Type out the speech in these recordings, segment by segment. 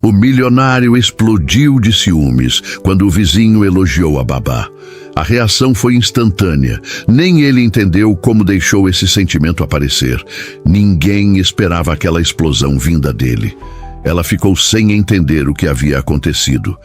O milionário explodiu de ciúmes quando o vizinho elogiou a babá. A reação foi instantânea. Nem ele entendeu como deixou esse sentimento aparecer. Ninguém esperava aquela explosão vinda dele. Ela ficou sem entender o que havia acontecido.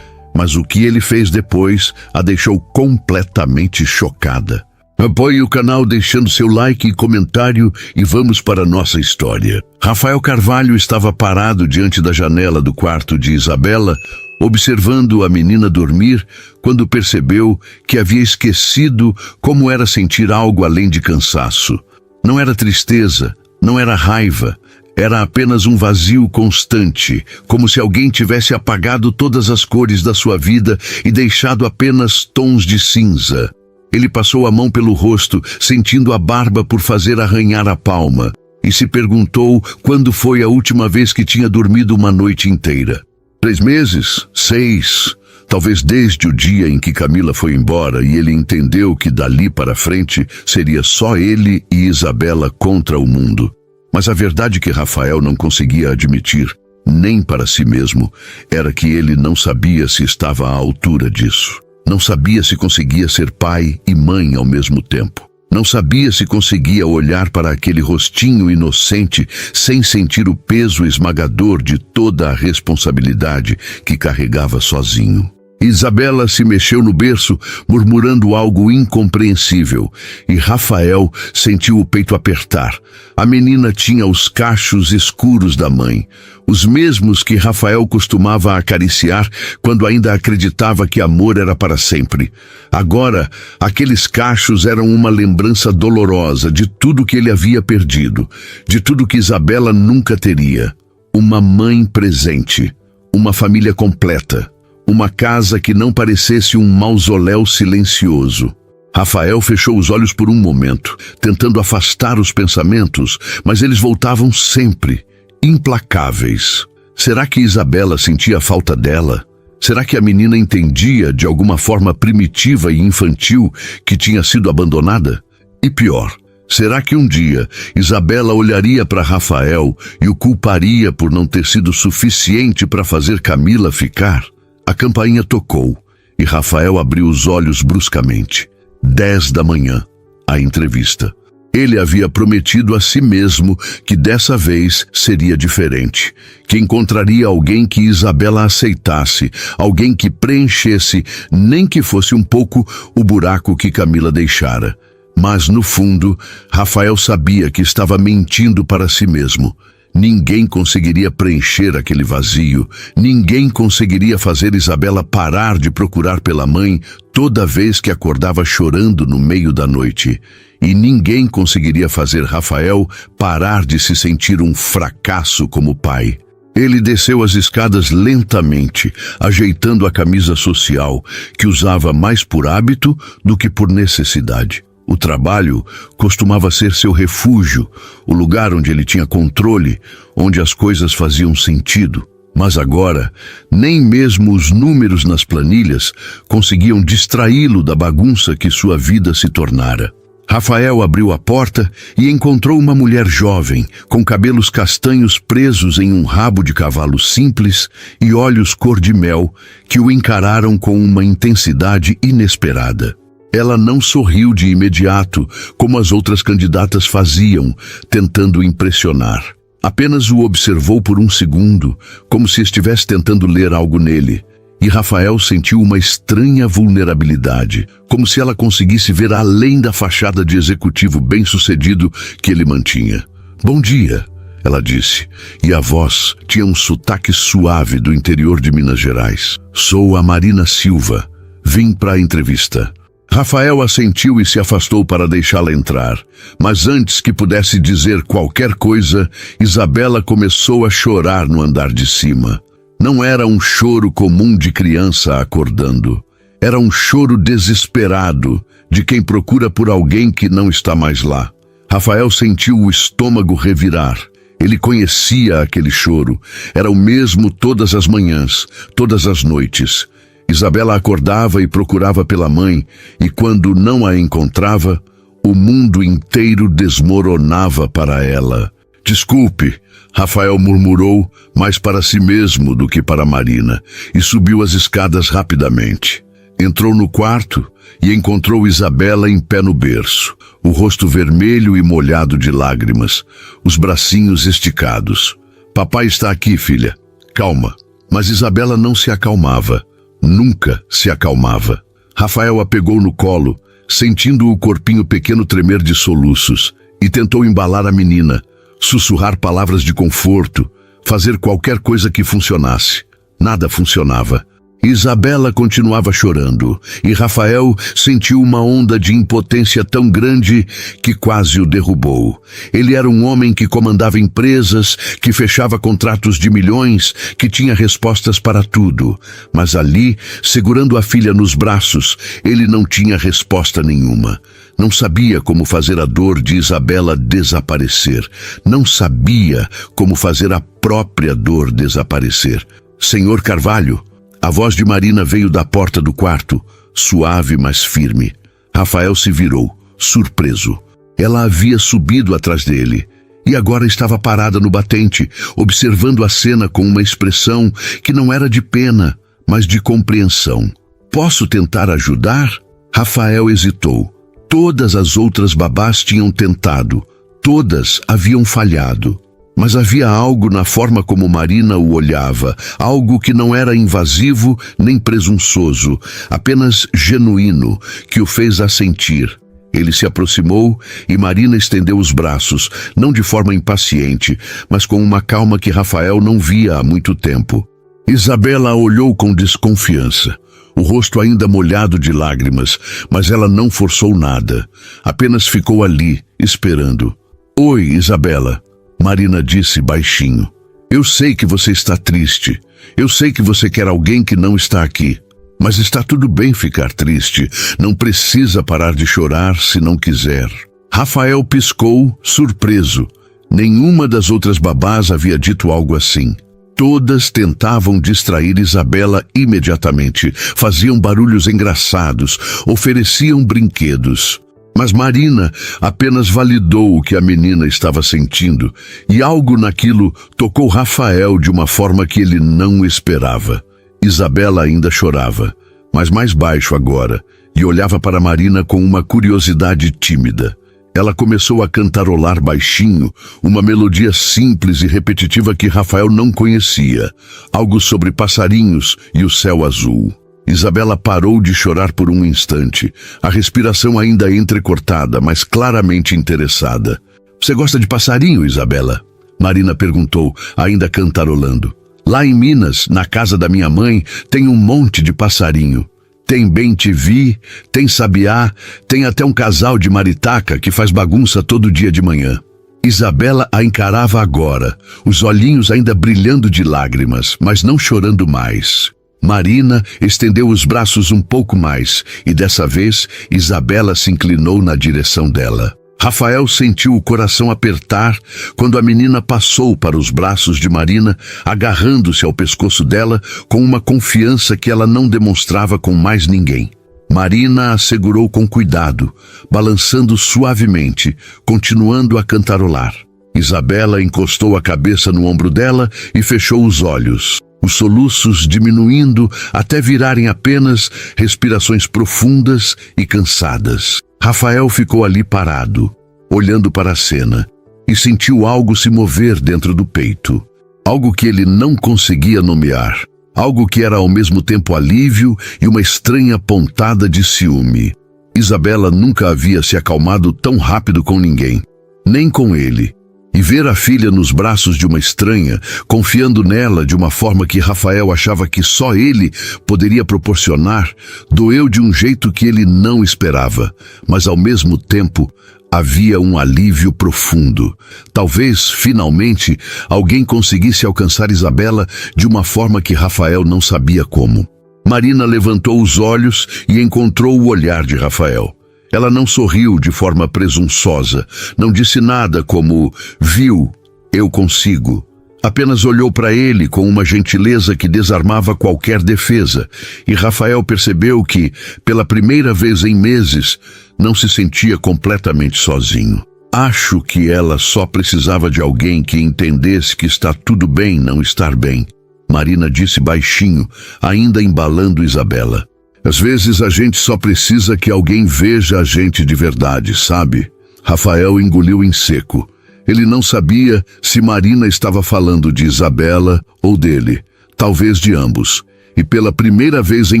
Mas o que ele fez depois a deixou completamente chocada. Apoie o canal deixando seu like e comentário e vamos para a nossa história. Rafael Carvalho estava parado diante da janela do quarto de Isabela, observando a menina dormir, quando percebeu que havia esquecido como era sentir algo além de cansaço. Não era tristeza, não era raiva, era apenas um vazio constante, como se alguém tivesse apagado todas as cores da sua vida e deixado apenas tons de cinza. Ele passou a mão pelo rosto, sentindo a barba por fazer arranhar a palma, e se perguntou quando foi a última vez que tinha dormido uma noite inteira. 3 meses? 6? Talvez desde o dia em que Camila foi embora e ele entendeu que dali para frente seria só ele e Isabela contra o mundo. Mas a verdade que Rafael não conseguia admitir, nem para si mesmo, era que ele não sabia se estava à altura disso. Não sabia se conseguia ser pai e mãe ao mesmo tempo. Não sabia se conseguia olhar para aquele rostinho inocente sem sentir o peso esmagador de toda a responsabilidade que carregava sozinho. Isabela se mexeu no berço, murmurando algo incompreensível, e Rafael sentiu o peito apertar. A menina tinha os cachos escuros da mãe, os mesmos que Rafael costumava acariciar quando ainda acreditava que amor era para sempre. Agora, aqueles cachos eram uma lembrança dolorosa de tudo que ele havia perdido, de tudo que Isabela nunca teria. Uma mãe presente, uma família completa. Uma casa que não parecesse um mausoléu silencioso. Rafael fechou os olhos por um momento, tentando afastar os pensamentos, mas eles voltavam sempre, implacáveis. Será que Isabela sentia falta dela? Será que a menina entendia, de alguma forma primitiva e infantil, que tinha sido abandonada? E pior, será que um dia Isabela olharia para Rafael e o culparia por não ter sido suficiente para fazer Camila ficar? A campainha tocou e Rafael abriu os olhos bruscamente. 10 da manhã. A entrevista. Ele havia prometido a si mesmo que dessa vez seria diferente, que encontraria alguém que Isabela aceitasse, alguém que preenchesse, nem que fosse um pouco, o buraco que Camila deixara. Mas, no fundo, Rafael sabia que estava mentindo para si mesmo. Ninguém conseguiria preencher aquele vazio, ninguém conseguiria fazer Isabela parar de procurar pela mãe toda vez que acordava chorando no meio da noite. E ninguém conseguiria fazer Rafael parar de se sentir um fracasso como pai. Ele desceu as escadas lentamente, ajeitando a camisa social, que usava mais por hábito do que por necessidade. O trabalho costumava ser seu refúgio, o lugar onde ele tinha controle, onde as coisas faziam sentido. Mas agora, nem mesmo os números nas planilhas conseguiam distraí-lo da bagunça que sua vida se tornara. Rafael abriu a porta e encontrou uma mulher jovem, com cabelos castanhos presos em um rabo de cavalo simples e olhos cor de mel, que o encararam com uma intensidade inesperada. Ela não sorriu de imediato, como as outras candidatas faziam, tentando impressionar. Apenas o observou por um segundo, como se estivesse tentando ler algo nele. E Rafael sentiu uma estranha vulnerabilidade, como se ela conseguisse ver além da fachada de executivo bem-sucedido que ele mantinha. "Bom dia", ela disse, e a voz tinha um sotaque suave do interior de Minas Gerais. "Sou a Marina Silva. Vim para a entrevista." Rafael assentiu e se afastou para deixá-la entrar. Mas antes que pudesse dizer qualquer coisa, Isabela começou a chorar no andar de cima. Não era um choro comum de criança acordando. Era um choro desesperado, de quem procura por alguém que não está mais lá. Rafael sentiu o estômago revirar. Ele conhecia aquele choro. Era o mesmo todas as manhãs, todas as noites. Isabela acordava e procurava pela mãe, e quando não a encontrava, o mundo inteiro desmoronava para ela. Desculpe, Rafael murmurou, mais para si mesmo do que para Marina, e subiu as escadas rapidamente. Entrou no quarto e encontrou Isabela em pé no berço, o rosto vermelho e molhado de lágrimas, os bracinhos esticados. Papai está aqui, filha. Calma. Mas Isabela não se acalmava. Nunca se acalmava. Rafael a pegou no colo, sentindo o corpinho pequeno tremer de soluços, e tentou embalar a menina, sussurrar palavras de conforto, fazer qualquer coisa que funcionasse. Nada funcionava. Isabela continuava chorando, e Rafael sentiu uma onda de impotência tão grande que quase o derrubou. Ele era um homem que comandava empresas, que fechava contratos de milhões, que tinha respostas para tudo. Mas ali, segurando a filha nos braços, ele não tinha resposta nenhuma. Não sabia como fazer a dor de Isabela desaparecer. Não sabia como fazer a própria dor desaparecer. Senhor Carvalho, a voz de Marina veio da porta do quarto, suave, mas firme. Rafael se virou, surpreso. Ela havia subido atrás dele e agora estava parada no batente, observando a cena com uma expressão que não era de pena, mas de compreensão. Posso tentar ajudar? Rafael hesitou. Todas as outras babás tinham tentado, todas haviam falhado. Mas havia algo na forma como Marina o olhava, algo que não era invasivo nem presunçoso, apenas genuíno, que o fez assentir. Ele se aproximou e Marina estendeu os braços, não de forma impaciente, mas com uma calma que Rafael não via há muito tempo. Isabela a olhou com desconfiança, o rosto ainda molhado de lágrimas, mas ela não forçou nada, apenas ficou ali, esperando. Oi, Isabela. Marina disse baixinho. Eu sei que você está triste. Eu sei que você quer alguém que não está aqui. Mas está tudo bem ficar triste. Não precisa parar de chorar se não quiser. Rafael piscou, surpreso. Nenhuma das outras babás havia dito algo assim. Todas tentavam distrair Isabela imediatamente. Faziam barulhos engraçados. Ofereciam brinquedos. Mas Marina apenas validou o que a menina estava sentindo, e algo naquilo tocou Rafael de uma forma que ele não esperava. Isabela ainda chorava, mas mais baixo agora, e olhava para Marina com uma curiosidade tímida. Ela começou a cantarolar baixinho, uma melodia simples e repetitiva que Rafael não conhecia, algo sobre passarinhos e o céu azul. Isabela parou de chorar por um instante, a respiração ainda entrecortada, mas claramente interessada. Você gosta de passarinho, Isabela? Marina perguntou, ainda cantarolando. Lá em Minas, na casa da minha mãe, tem um monte de passarinho. Tem bem-te-vi, tem sabiá, tem até um casal de maritaca que faz bagunça todo dia de manhã. Isabela a encarava agora, os olhinhos ainda brilhando de lágrimas, mas não chorando mais. Marina estendeu os braços um pouco mais e dessa vez Isabela se inclinou na direção dela. Rafael sentiu o coração apertar quando a menina passou para os braços de Marina, agarrando-se ao pescoço dela com uma confiança que ela não demonstrava com mais ninguém. Marina a segurou com cuidado, balançando suavemente, continuando a cantarolar. Isabela encostou a cabeça no ombro dela e fechou os olhos. Os soluços diminuindo até virarem apenas respirações profundas e cansadas. Rafael ficou ali parado, olhando para a cena, e sentiu algo se mover dentro do peito. Algo que ele não conseguia nomear. Algo que era ao mesmo tempo alívio e uma estranha pontada de ciúme. Isabela nunca havia se acalmado tão rápido com ninguém, nem com ele. E ver a filha nos braços de uma estranha, confiando nela de uma forma que Rafael achava que só ele poderia proporcionar, doeu de um jeito que ele não esperava, mas ao mesmo tempo havia um alívio profundo. Talvez, finalmente, alguém conseguisse alcançar Isabela de uma forma que Rafael não sabia como. Marina levantou os olhos e encontrou o olhar de Rafael. Ela não sorriu de forma presunçosa, não disse nada como, viu, eu consigo. Apenas olhou para ele com uma gentileza que desarmava qualquer defesa, e Rafael percebeu que, pela primeira vez em meses, não se sentia completamente sozinho. Acho que ela só precisava de alguém que entendesse que está tudo bem não estar bem, Marina disse baixinho, ainda embalando Isabela. Às vezes a gente só precisa que alguém veja a gente de verdade, sabe? Rafael engoliu em seco. Ele não sabia se Marina estava falando de Isabela ou dele, talvez de ambos. E pela primeira vez em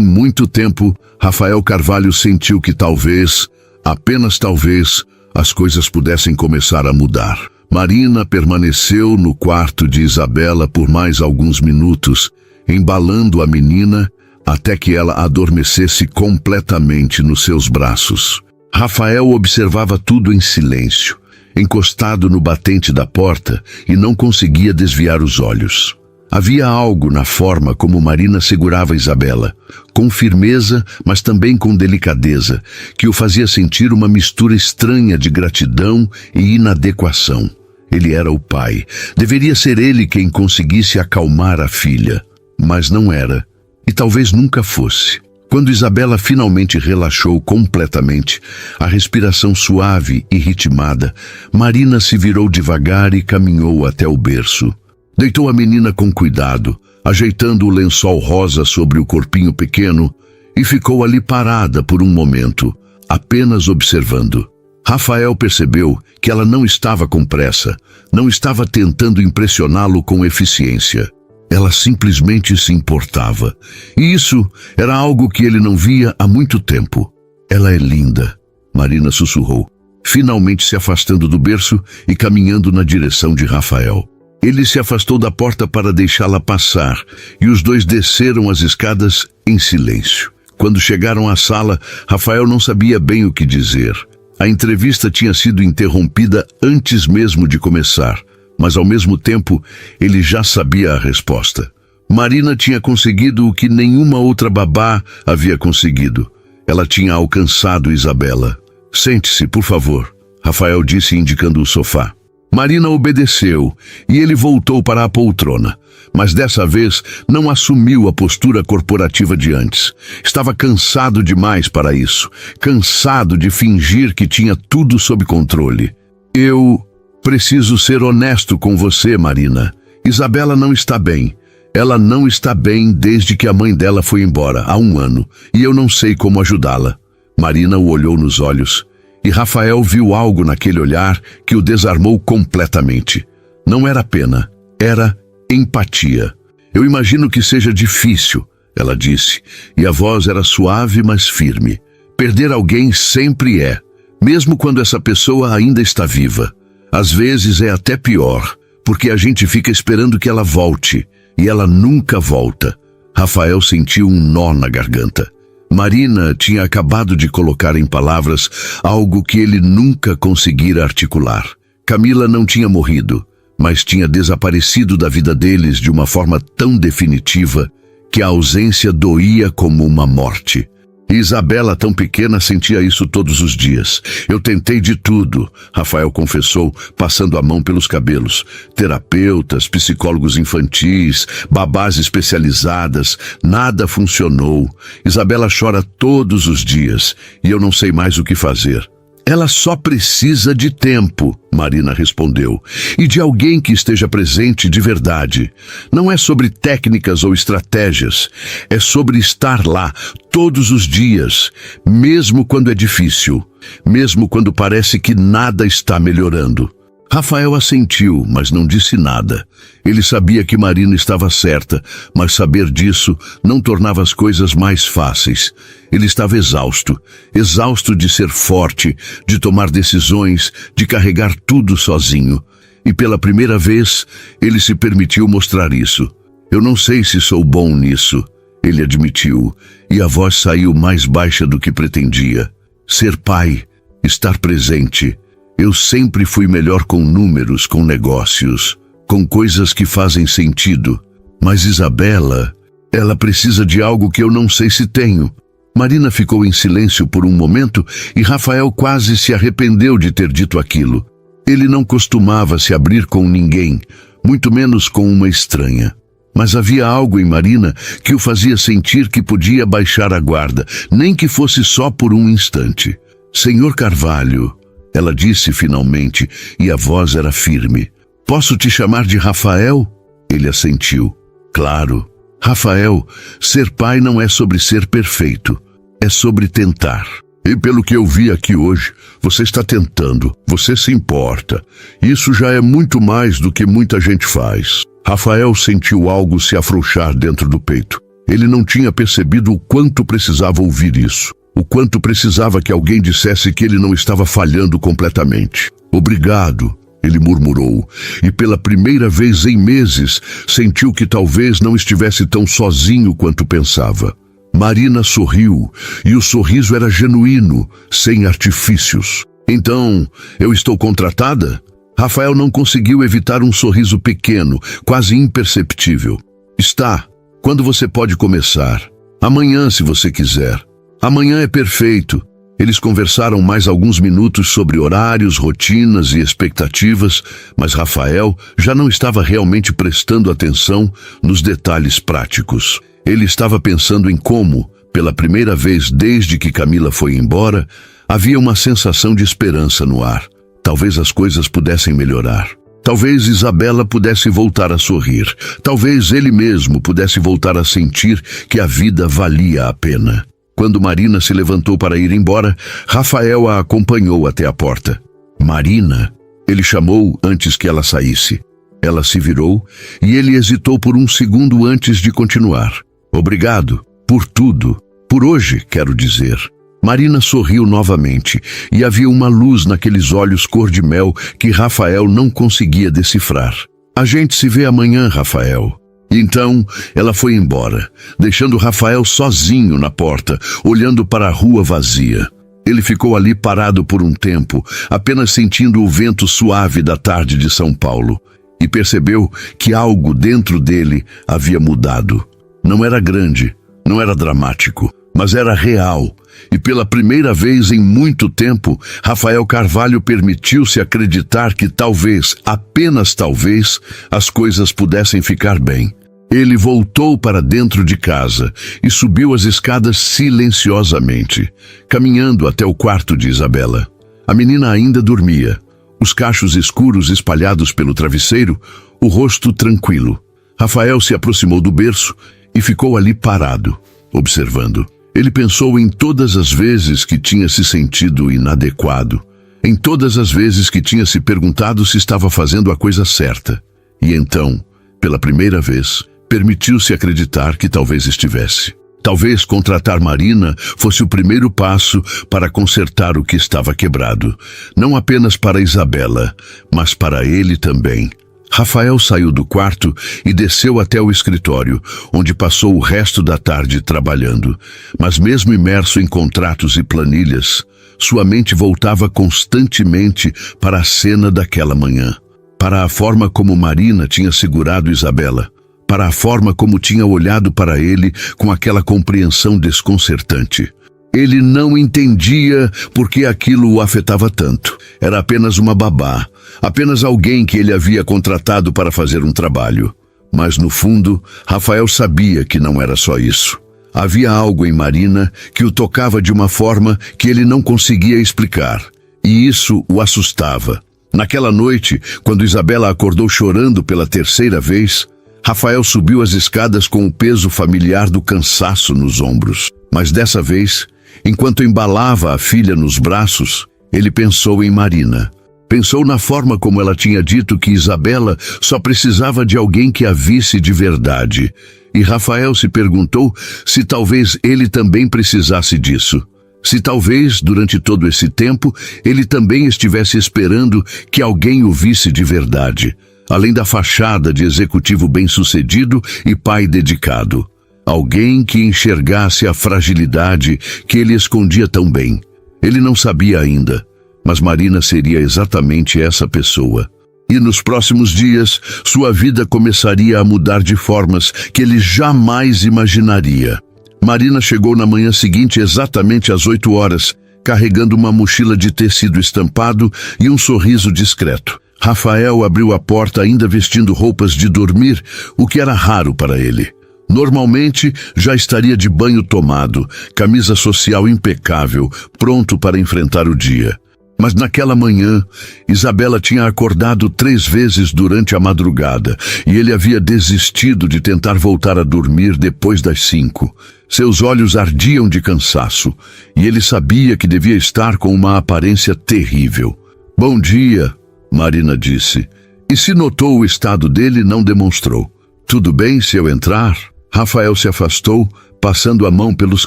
muito tempo, Rafael Carvalho sentiu que talvez, apenas talvez, as coisas pudessem começar a mudar. Marina permaneceu no quarto de Isabela por mais alguns minutos, embalando a menina até que ela adormecesse completamente nos seus braços. Rafael observava tudo em silêncio, encostado no batente da porta, e não conseguia desviar os olhos. Havia algo na forma como Marina segurava Isabela, com firmeza, mas também com delicadeza, que o fazia sentir uma mistura estranha de gratidão e inadequação. Ele era o pai. Deveria ser ele quem conseguisse acalmar a filha. Mas não era. E talvez nunca fosse. Quando Isabela finalmente relaxou completamente, a respiração suave e ritmada, Marina se virou devagar e caminhou até o berço. Deitou a menina com cuidado, ajeitando o lençol rosa sobre o corpinho pequeno, e ficou ali parada por um momento, apenas observando. Rafael percebeu que ela não estava com pressa, não estava tentando impressioná-lo com eficiência. Ela simplesmente se importava. E isso era algo que ele não via há muito tempo. Ela é linda, Marina sussurrou, finalmente se afastando do berço e caminhando na direção de Rafael. Ele se afastou da porta para deixá-la passar, e os dois desceram as escadas em silêncio. Quando chegaram à sala, Rafael não sabia bem o que dizer. A entrevista tinha sido interrompida antes mesmo de começar, mas ao mesmo tempo ele já sabia a resposta. Marina tinha conseguido o que nenhuma outra babá havia conseguido. Ela tinha alcançado Isabela. Sente-se, por favor, Rafael disse, indicando o sofá. Marina obedeceu e ele voltou para a poltrona, mas dessa vez não assumiu a postura corporativa de antes. Estava cansado demais para isso, cansado de fingir que tinha tudo sob controle. Eu preciso ser honesto com você, Marina. Isabela não está bem. Ela não está bem desde que a mãe dela foi embora, há 1 ano, e eu não sei como ajudá-la. Marina o olhou nos olhos. E Rafael viu algo naquele olhar que o desarmou completamente. Não era pena, era empatia. Eu imagino que seja difícil, ela disse, e a voz era suave, mas firme. Perder alguém sempre é, mesmo quando essa pessoa ainda está viva. Às vezes é até pior, porque a gente fica esperando que ela volte, e ela nunca volta. Rafael sentiu um nó na garganta. Marina tinha acabado de colocar em palavras algo que ele nunca conseguira articular. Camila não tinha morrido, mas tinha desaparecido da vida deles de uma forma tão definitiva que a ausência doía como uma morte. E Isabela, tão pequena, sentia isso todos os dias. Eu tentei de tudo, Rafael confessou, passando a mão pelos cabelos. Terapeutas, psicólogos infantis, babás especializadas, nada funcionou. Isabela chora todos os dias e eu não sei mais o que fazer. Ela só precisa de tempo, Marina respondeu, e de alguém que esteja presente de verdade. Não é sobre técnicas ou estratégias, é sobre estar lá todos os dias, mesmo quando é difícil, mesmo quando parece que nada está melhorando. Rafael assentiu, mas não disse nada. Ele sabia que Marina estava certa, mas saber disso não tornava as coisas mais fáceis. Ele estava exausto, exausto de ser forte, de tomar decisões, de carregar tudo sozinho. E pela primeira vez, ele se permitiu mostrar isso. Eu não sei se sou bom nisso, ele admitiu, e a voz saiu mais baixa do que pretendia. Ser pai, estar presente. Eu sempre fui melhor com números, com negócios, com coisas que fazem sentido. Mas Isabela, ela precisa de algo que eu não sei se tenho. Marina ficou em silêncio por um momento e Rafael quase se arrependeu de ter dito aquilo. Ele não costumava se abrir com ninguém, muito menos com uma estranha. Mas havia algo em Marina que o fazia sentir que podia baixar a guarda, nem que fosse só por um instante. Senhor Carvalho, Ela disse finalmente, e a voz era firme. Posso te chamar de Rafael? Ele assentiu. Claro. Rafael, ser pai não é sobre ser perfeito. É sobre tentar. E pelo que eu vi aqui hoje, você está tentando. Você se importa. Isso já é muito mais do que muita gente faz. Rafael sentiu algo se afrouxar dentro do peito. Ele não tinha percebido o quanto precisava ouvir isso. O quanto precisava que alguém dissesse que ele não estava falhando completamente. Obrigado, ele murmurou, e pela primeira vez em meses sentiu que talvez não estivesse tão sozinho quanto pensava. Marina sorriu, e o sorriso era genuíno, sem artifícios. Então, eu estou contratada? Rafael não conseguiu evitar um sorriso pequeno, quase imperceptível. Está. Quando você pode começar? Amanhã, se você quiser. Amanhã é perfeito. Eles conversaram mais alguns minutos sobre horários, rotinas e expectativas, mas Rafael já não estava realmente prestando atenção nos detalhes práticos. Ele estava pensando em como, pela primeira vez desde que Camila foi embora, havia uma sensação de esperança no ar. Talvez as coisas pudessem melhorar. Talvez Isabela pudesse voltar a sorrir. Talvez ele mesmo pudesse voltar a sentir que a vida valia a pena. Quando Marina se levantou para ir embora, Rafael a acompanhou até a porta. Marina, ele chamou antes que ela saísse. Ela se virou e ele hesitou por um segundo antes de continuar. Obrigado, por tudo. Por hoje, quero dizer. Marina sorriu novamente e havia uma luz naqueles olhos cor-de-mel que Rafael não conseguia decifrar. A gente se vê amanhã, Rafael. Então, ela foi embora, deixando Rafael sozinho na porta, olhando para a rua vazia. Ele ficou ali parado por um tempo, apenas sentindo o vento suave da tarde de São Paulo, e percebeu que algo dentro dele havia mudado. Não era grande, não era dramático, mas era real. E pela primeira vez em muito tempo, Rafael Carvalho permitiu-se acreditar que talvez, apenas talvez, as coisas pudessem ficar bem. Ele voltou para dentro de casa e subiu as escadas silenciosamente, caminhando até o quarto de Isabela. A menina ainda dormia, os cachos escuros espalhados pelo travesseiro, o rosto tranquilo. Rafael se aproximou do berço e ficou ali parado, observando. Ele pensou em todas as vezes que tinha se sentido inadequado, em todas as vezes que tinha se perguntado se estava fazendo a coisa certa. E então, pela primeira vez, permitiu-se acreditar que talvez estivesse. Talvez contratar Marina fosse o primeiro passo para consertar o que estava quebrado, não apenas para Isabela, mas para ele também. Rafael saiu do quarto e desceu até o escritório, onde passou o resto da tarde trabalhando. Mas mesmo imerso em contratos e planilhas, sua mente voltava constantemente para a cena daquela manhã, para a forma como Marina tinha segurado Isabela, para a forma como tinha olhado para ele com aquela compreensão desconcertante. Ele não entendia por que aquilo o afetava tanto. Era apenas uma babá, apenas alguém que ele havia contratado para fazer um trabalho. Mas no fundo, Rafael sabia que não era só isso. Havia algo em Marina que o tocava de uma forma que ele não conseguia explicar. E isso o assustava. Naquela noite, quando Isabela acordou chorando pela terceira vez, Rafael subiu as escadas com o peso familiar do cansaço nos ombros. Mas dessa vez, enquanto embalava a filha nos braços, ele pensou em Marina. Pensou na forma como ela tinha dito que Isabela só precisava de alguém que a visse de verdade. E Rafael se perguntou se talvez ele também precisasse disso. Se talvez, durante todo esse tempo, ele também estivesse esperando que alguém o visse de verdade, além da fachada de executivo bem-sucedido e pai dedicado. Alguém que enxergasse a fragilidade que ele escondia tão bem. Ele não sabia ainda, mas Marina seria exatamente essa pessoa. E nos próximos dias, sua vida começaria a mudar de formas que ele jamais imaginaria. Marina chegou na manhã seguinte exatamente às 8 horas, carregando uma mochila de tecido estampado e um sorriso discreto. Rafael abriu a porta ainda vestindo roupas de dormir, o que era raro para ele. Normalmente, já estaria de banho tomado, camisa social impecável, pronto para enfrentar o dia. Mas naquela manhã, Isabela tinha acordado 3 vezes durante a madrugada e ele havia desistido de tentar voltar a dormir depois das 5. Seus olhos ardiam de cansaço e ele sabia que devia estar com uma aparência terrível. "Bom dia", Marina disse, e se notou o estado dele, não demonstrou. "Tudo bem se eu entrar?" Rafael se afastou, passando a mão pelos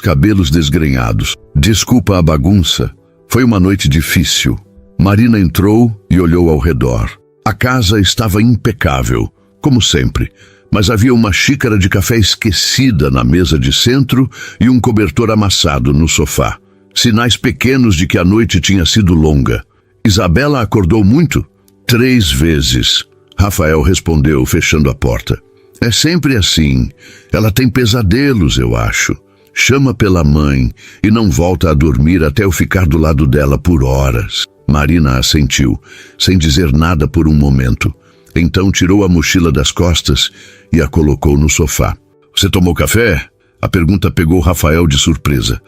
cabelos desgrenhados. "Desculpa a bagunça. Foi uma noite difícil." Marina entrou e olhou ao redor. A casa estava impecável, como sempre, mas havia uma xícara de café esquecida na mesa de centro e um cobertor amassado no sofá. Sinais pequenos de que a noite tinha sido longa. "Isabela acordou muito?" "3 vezes", Rafael respondeu, fechando a porta. "É sempre assim. Ela tem pesadelos, eu acho. Chama pela mãe e não volta a dormir até eu ficar do lado dela por horas." Marina assentiu, sem dizer nada por um momento. Então tirou a mochila das costas e a colocou no sofá. "Você tomou café?" A pergunta pegou Rafael de surpresa.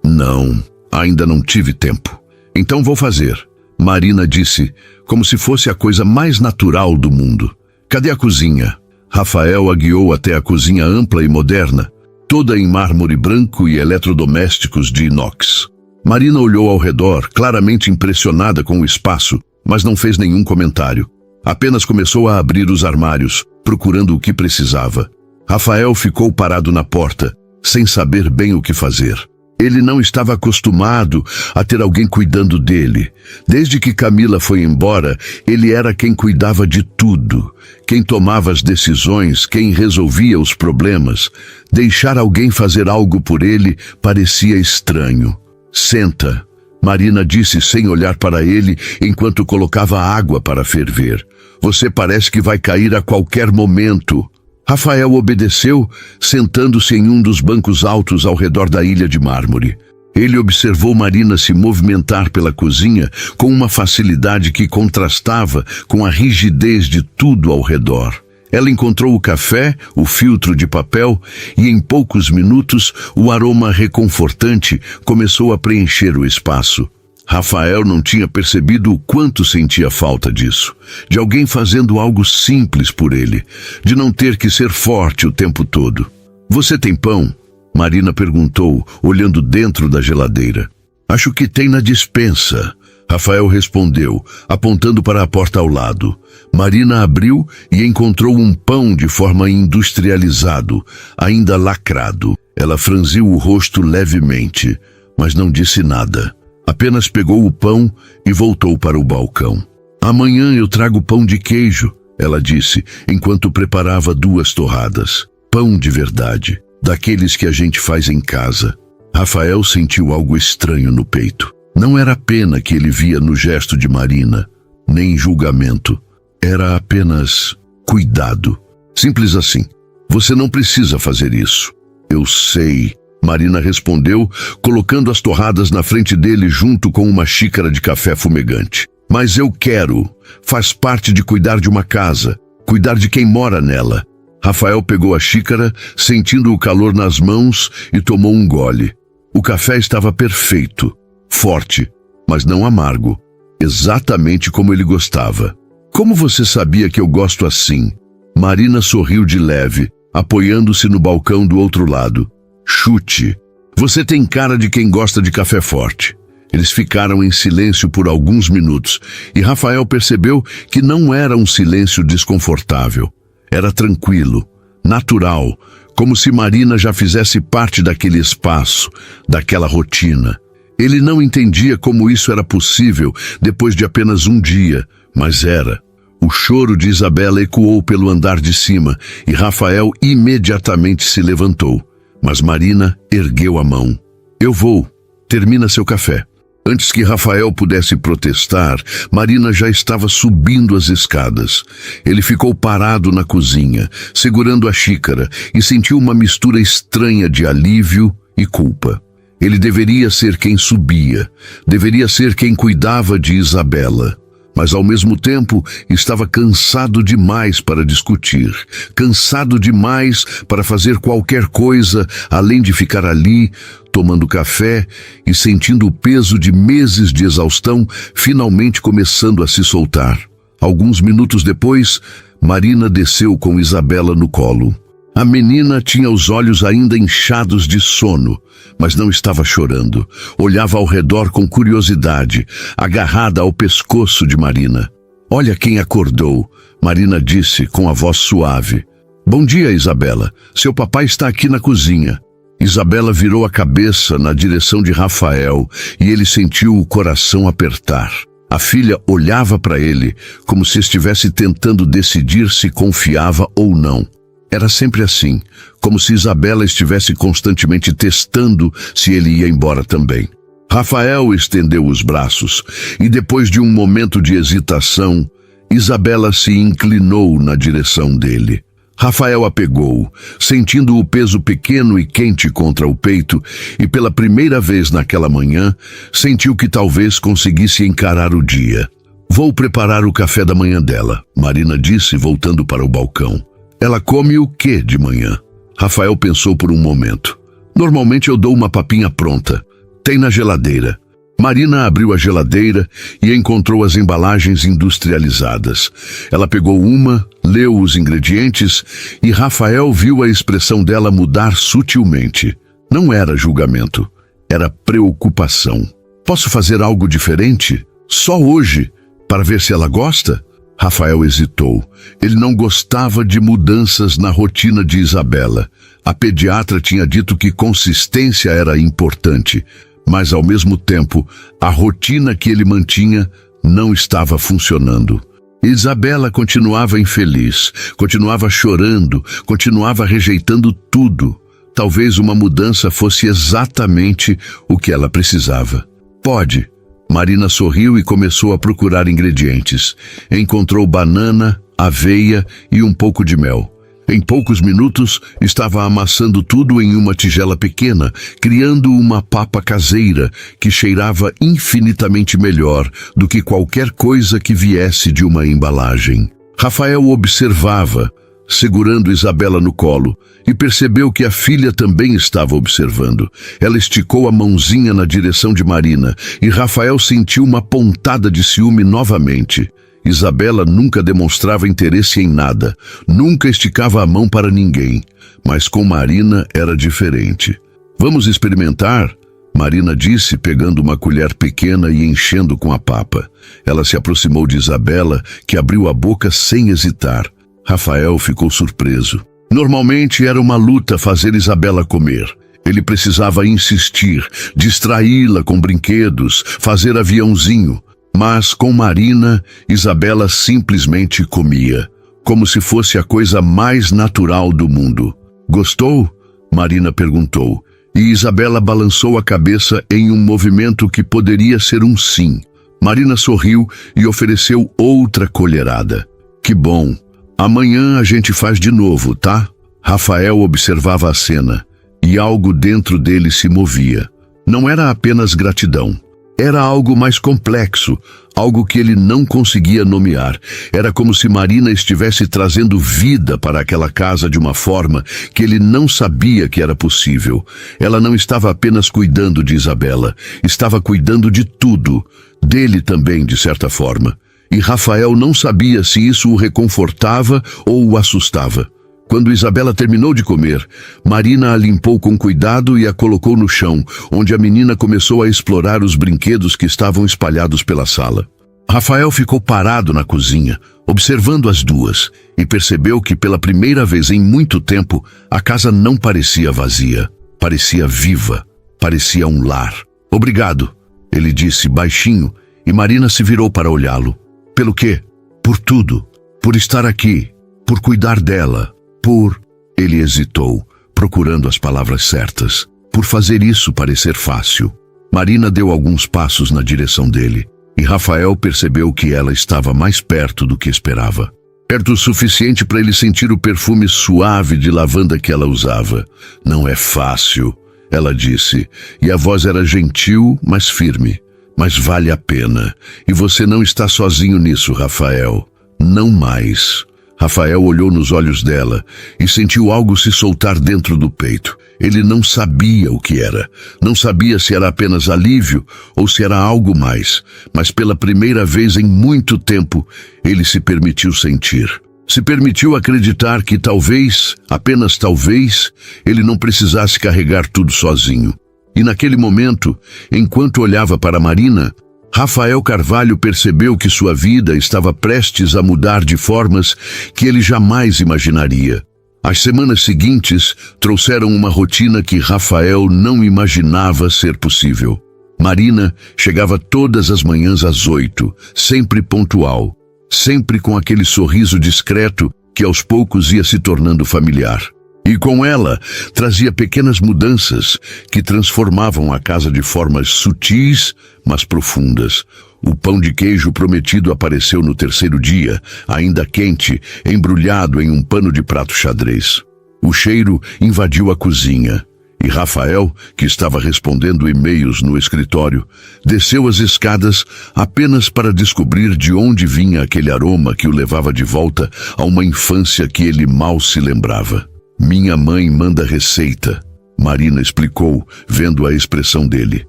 Não, ainda não tive tempo." "Então vou fazer", Marina disse, como se fosse a coisa mais natural do mundo. "Cadê a cozinha?" Rafael a guiou até a cozinha ampla e moderna, toda em mármore branco e eletrodomésticos de inox. Marina olhou ao redor, claramente impressionada com o espaço, mas não fez nenhum comentário. Apenas começou a abrir os armários, procurando o que precisava. Rafael ficou parado na porta, sem saber bem o que fazer. Ele não estava acostumado a ter alguém cuidando dele. Desde que Camila foi embora, ele era quem cuidava de tudo, quem tomava as decisões, quem resolvia os problemas. Deixar alguém fazer algo por ele parecia estranho. "Senta", Marina disse sem olhar para ele enquanto colocava água para ferver. "Você parece que vai cair a qualquer momento." Rafael obedeceu, sentando-se em um dos bancos altos ao redor da ilha de mármore. Ele observou Marina se movimentar pela cozinha com uma facilidade que contrastava com a rigidez de tudo ao redor. Ela encontrou o café, o filtro de papel, e em poucos minutos o aroma reconfortante começou a preencher o espaço. Rafael não tinha percebido o quanto sentia falta disso, de alguém fazendo algo simples por ele, de não ter que ser forte o tempo todo. "Você tem pão?" Marina perguntou, olhando dentro da geladeira. "Acho que tem na despensa", Rafael respondeu, apontando para a porta ao lado. Marina abriu e encontrou um pão de forma industrializado, ainda lacrado. Ela franziu o rosto levemente, mas não disse nada. Apenas pegou o pão e voltou para o balcão. "Amanhã eu trago pão de queijo", ela disse, enquanto preparava 2 torradas. Pão de verdade, daqueles que a gente faz em casa. Rafael sentiu algo estranho no peito. Não era pena que ele via no gesto de Marina, nem julgamento. Era apenas cuidado. Simples assim. "Você não precisa fazer isso." "Eu sei", Marina respondeu, colocando as torradas na frente dele junto com uma xícara de café fumegante. "Mas eu quero. Faz parte de cuidar de uma casa, cuidar de quem mora nela." Rafael pegou a xícara, sentindo o calor nas mãos, e tomou um gole. O café estava perfeito, forte, mas não amargo, exatamente como ele gostava. "Como você sabia que eu gosto assim?" Marina sorriu de leve, apoiando-se no balcão do outro lado. "Chute. Você tem cara de quem gosta de café forte." Eles ficaram em silêncio por alguns minutos, e Rafael percebeu que não era um silêncio desconfortável. Era tranquilo, natural, como se Marina já fizesse parte daquele espaço, daquela rotina. Ele não entendia como isso era possível depois de apenas um dia, mas era. O choro de Isabela ecoou pelo andar de cima, e Rafael imediatamente se levantou. Mas Marina ergueu a mão. "Eu vou. Termina seu café." Antes que Rafael pudesse protestar, Marina já estava subindo as escadas. Ele ficou parado na cozinha, segurando a xícara, e sentiu uma mistura estranha de alívio e culpa. Ele deveria ser quem subia, deveria ser quem cuidava de Isabela. mas ao mesmo tempo estava cansado demais para discutir, cansado demais para fazer qualquer coisa além de ficar ali, tomando café e sentindo o peso de meses de exaustão finalmente começando a se soltar. Alguns minutos depois, Marina desceu com Isabela no colo. A menina tinha os olhos ainda inchados de sono, mas não estava chorando. Olhava ao redor com curiosidade, agarrada ao pescoço de Marina. "Olha quem acordou", Marina disse com a voz suave. "Bom dia, Isabela. Seu papai está aqui na cozinha." Isabela virou a cabeça na direção de Rafael e ele sentiu o coração apertar. A filha olhava para ele como se estivesse tentando decidir se confiava ou não. Era sempre assim, como se Isabela estivesse constantemente testando se ele ia embora também. Rafael estendeu os braços e depois de um momento de hesitação, Isabela se inclinou na direção dele. Rafael a pegou, sentindo o peso pequeno e quente contra o peito, e pela primeira vez naquela manhã, sentiu que talvez conseguisse encarar o dia. "Vou preparar o café da manhã dela", Marina disse, voltando para o balcão. "Ela come o quê de manhã?" Rafael pensou por um momento. "Normalmente eu dou uma papinha pronta. Tem na geladeira." Marina abriu a geladeira e encontrou as embalagens industrializadas. Ela pegou uma, leu os ingredientes e Rafael viu a expressão dela mudar sutilmente. Não era julgamento, era preocupação. "Posso fazer algo diferente? Só hoje, para ver se ela gosta?" Rafael hesitou. Ele não gostava de mudanças na rotina de Isabela. A pediatra tinha dito que consistência era importante, mas ao mesmo tempo, a rotina que ele mantinha não estava funcionando. Isabela continuava infeliz, continuava chorando, continuava rejeitando tudo. Talvez uma mudança fosse exatamente o que ela precisava. "Pode." Marina sorriu e começou a procurar ingredientes. Encontrou banana, aveia e um pouco de mel. Em poucos minutos, estava amassando tudo em uma tigela pequena, criando uma papa caseira que cheirava infinitamente melhor do que qualquer coisa que viesse de uma embalagem. Rafael observava, segurando Isabela no colo, e percebeu que a filha também estava observando. Ela esticou a mãozinha na direção de Marina e Rafael sentiu uma pontada de ciúme novamente. Isabela nunca demonstrava interesse em nada, nunca esticava a mão para ninguém, mas com Marina era diferente. "Vamos experimentar?" Marina disse, pegando uma colher pequena e enchendo com a papa. Ela se aproximou de Isabela, que abriu a boca sem hesitar. Rafael ficou surpreso. Normalmente era uma luta fazer Isabela comer. Ele precisava insistir, distraí-la com brinquedos, fazer aviãozinho. Mas com Marina, Isabela simplesmente comia, como se fosse a coisa mais natural do mundo. "Gostou?" Marina perguntou, e Isabela balançou a cabeça em um movimento que poderia ser um sim. Marina sorriu e ofereceu outra colherada. "Que bom. Amanhã a gente faz de novo, tá?" Rafael observava a cena, e algo dentro dele se movia. Não era apenas gratidão. Era algo mais complexo, algo que ele não conseguia nomear. Era como se Marina estivesse trazendo vida para aquela casa de uma forma que ele não sabia que era possível. Ela não estava apenas cuidando de Isabela, estava cuidando de tudo, dele também, de certa forma. E Rafael não sabia se isso o reconfortava ou o assustava. Quando Isabela terminou de comer, Marina a limpou com cuidado e a colocou no chão, onde a menina começou a explorar os brinquedos que estavam espalhados pela sala. Rafael ficou parado na cozinha, observando as duas, e percebeu que pela primeira vez em muito tempo, a casa não parecia vazia. Parecia viva, parecia um lar. "Obrigado", ele disse baixinho, e Marina se virou para olhá-lo. "Pelo quê?" "Por tudo. Por estar aqui. Por cuidar dela. Por..." Ele hesitou, procurando as palavras certas. "Por fazer isso parecer fácil." Marina deu alguns passos na direção dele, e Rafael percebeu que ela estava mais perto do que esperava. Perto o suficiente para ele sentir o perfume suave de lavanda que ela usava. "Não é fácil", ela disse, e a voz era gentil, mas firme. Mas vale a pena. E você não está sozinho nisso, Rafael. Não mais. Rafael olhou nos olhos dela e sentiu algo se soltar dentro do peito. Ele não sabia o que era. Não sabia se era apenas alívio ou se era algo mais. Mas pela primeira vez em muito tempo, ele se permitiu sentir. Se permitiu acreditar que talvez, apenas talvez, ele não precisasse carregar tudo sozinho. E naquele momento, enquanto olhava para Marina, Rafael Carvalho percebeu que sua vida estava prestes a mudar de formas que ele jamais imaginaria. As semanas seguintes trouxeram uma rotina que Rafael não imaginava ser possível. Marina chegava todas as manhãs às 8, sempre pontual, sempre com aquele sorriso discreto que aos poucos ia se tornando familiar. E com ela trazia pequenas mudanças que transformavam a casa de formas sutis, mas profundas. O pão de queijo prometido apareceu no terceiro dia, ainda quente, embrulhado em um pano de prato xadrez. O cheiro invadiu a cozinha. E Rafael, que estava respondendo e-mails no escritório, desceu as escadas apenas para descobrir de onde vinha aquele aroma que o levava de volta a uma infância que ele mal se lembrava. Minha mãe manda receita, Marina explicou, vendo a expressão dele.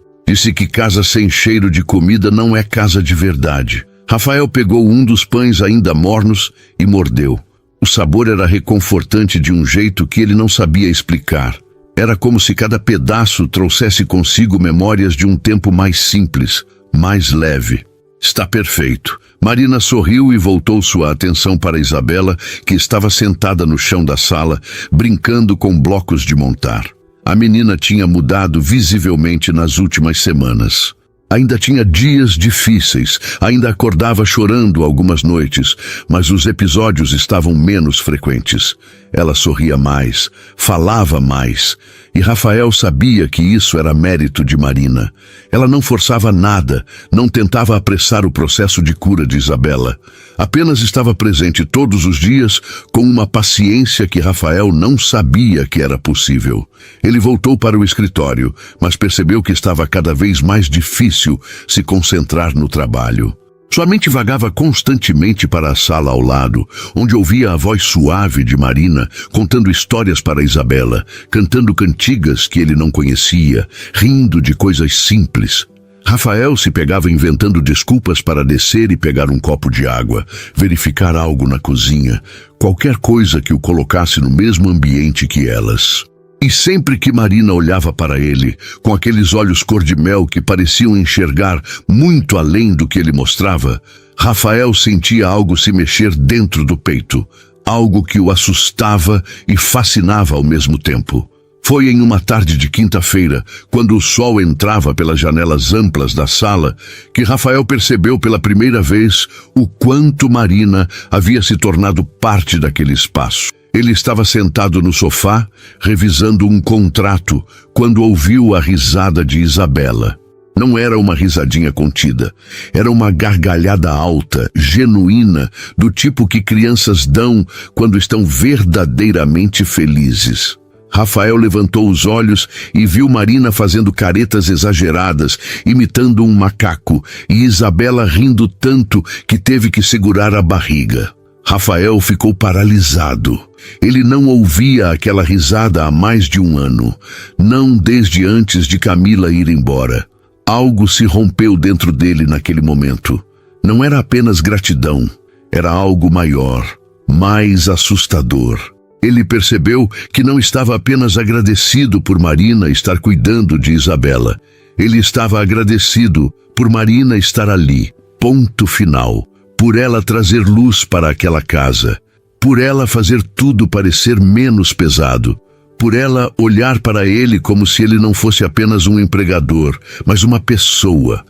Disse que casa sem cheiro de comida não é casa de verdade. Rafael pegou um dos pães ainda mornos e mordeu. O sabor era reconfortante de um jeito que ele não sabia explicar. Era como se cada pedaço trouxesse consigo memórias de um tempo mais simples, mais leve. Está perfeito. Marina sorriu e voltou sua atenção para Isabela, que estava sentada no chão da sala, brincando com blocos de montar. A menina tinha mudado visivelmente nas últimas semanas. Ainda tinha dias difíceis, ainda acordava chorando algumas noites, mas os episódios estavam menos frequentes. Ela sorria mais, falava mais, e Rafael sabia que isso era mérito de Marina. Ela não forçava nada, não tentava apressar o processo de cura de Isabela. Apenas estava presente todos os dias com uma paciência que Rafael não sabia que era possível. Ele voltou para o escritório, mas percebeu que estava cada vez mais difícil se concentrar no trabalho. Sua mente vagava constantemente para a sala ao lado, onde ouvia a voz suave de Marina contando histórias para Isabela, cantando cantigas que ele não conhecia, rindo de coisas simples. Rafael se pegava inventando desculpas para descer e pegar um copo de água, verificar algo na cozinha, qualquer coisa que o colocasse no mesmo ambiente que elas. E sempre que Marina olhava para ele, com aqueles olhos cor-de-mel que pareciam enxergar muito além do que ele mostrava, Rafael sentia algo se mexer dentro do peito, algo que o assustava e fascinava ao mesmo tempo. Foi em uma tarde de quinta-feira, quando o sol entrava pelas janelas amplas da sala, que Rafael percebeu pela primeira vez o quanto Marina havia se tornado parte daquele espaço. Ele estava sentado no sofá, revisando um contrato, quando ouviu a risada de Isabela. Não era uma risadinha contida, era uma gargalhada alta, genuína, do tipo que crianças dão quando estão verdadeiramente felizes. Rafael levantou os olhos e viu Marina fazendo caretas exageradas, imitando um macaco, e Isabela rindo tanto que teve que segurar a barriga. Rafael ficou paralisado. Ele não ouvia aquela risada há mais de um ano, não desde antes de Camila ir embora. Algo se rompeu dentro dele naquele momento. Não era apenas gratidão, era algo maior, mais assustador. Ele percebeu que não estava apenas agradecido por Marina estar cuidando de Isabela. Ele estava agradecido por Marina estar ali, ponto final. Por ela trazer luz para aquela casa, por ela fazer tudo parecer menos pesado, por ela olhar para ele como se ele não fosse apenas um empregador, mas uma pessoa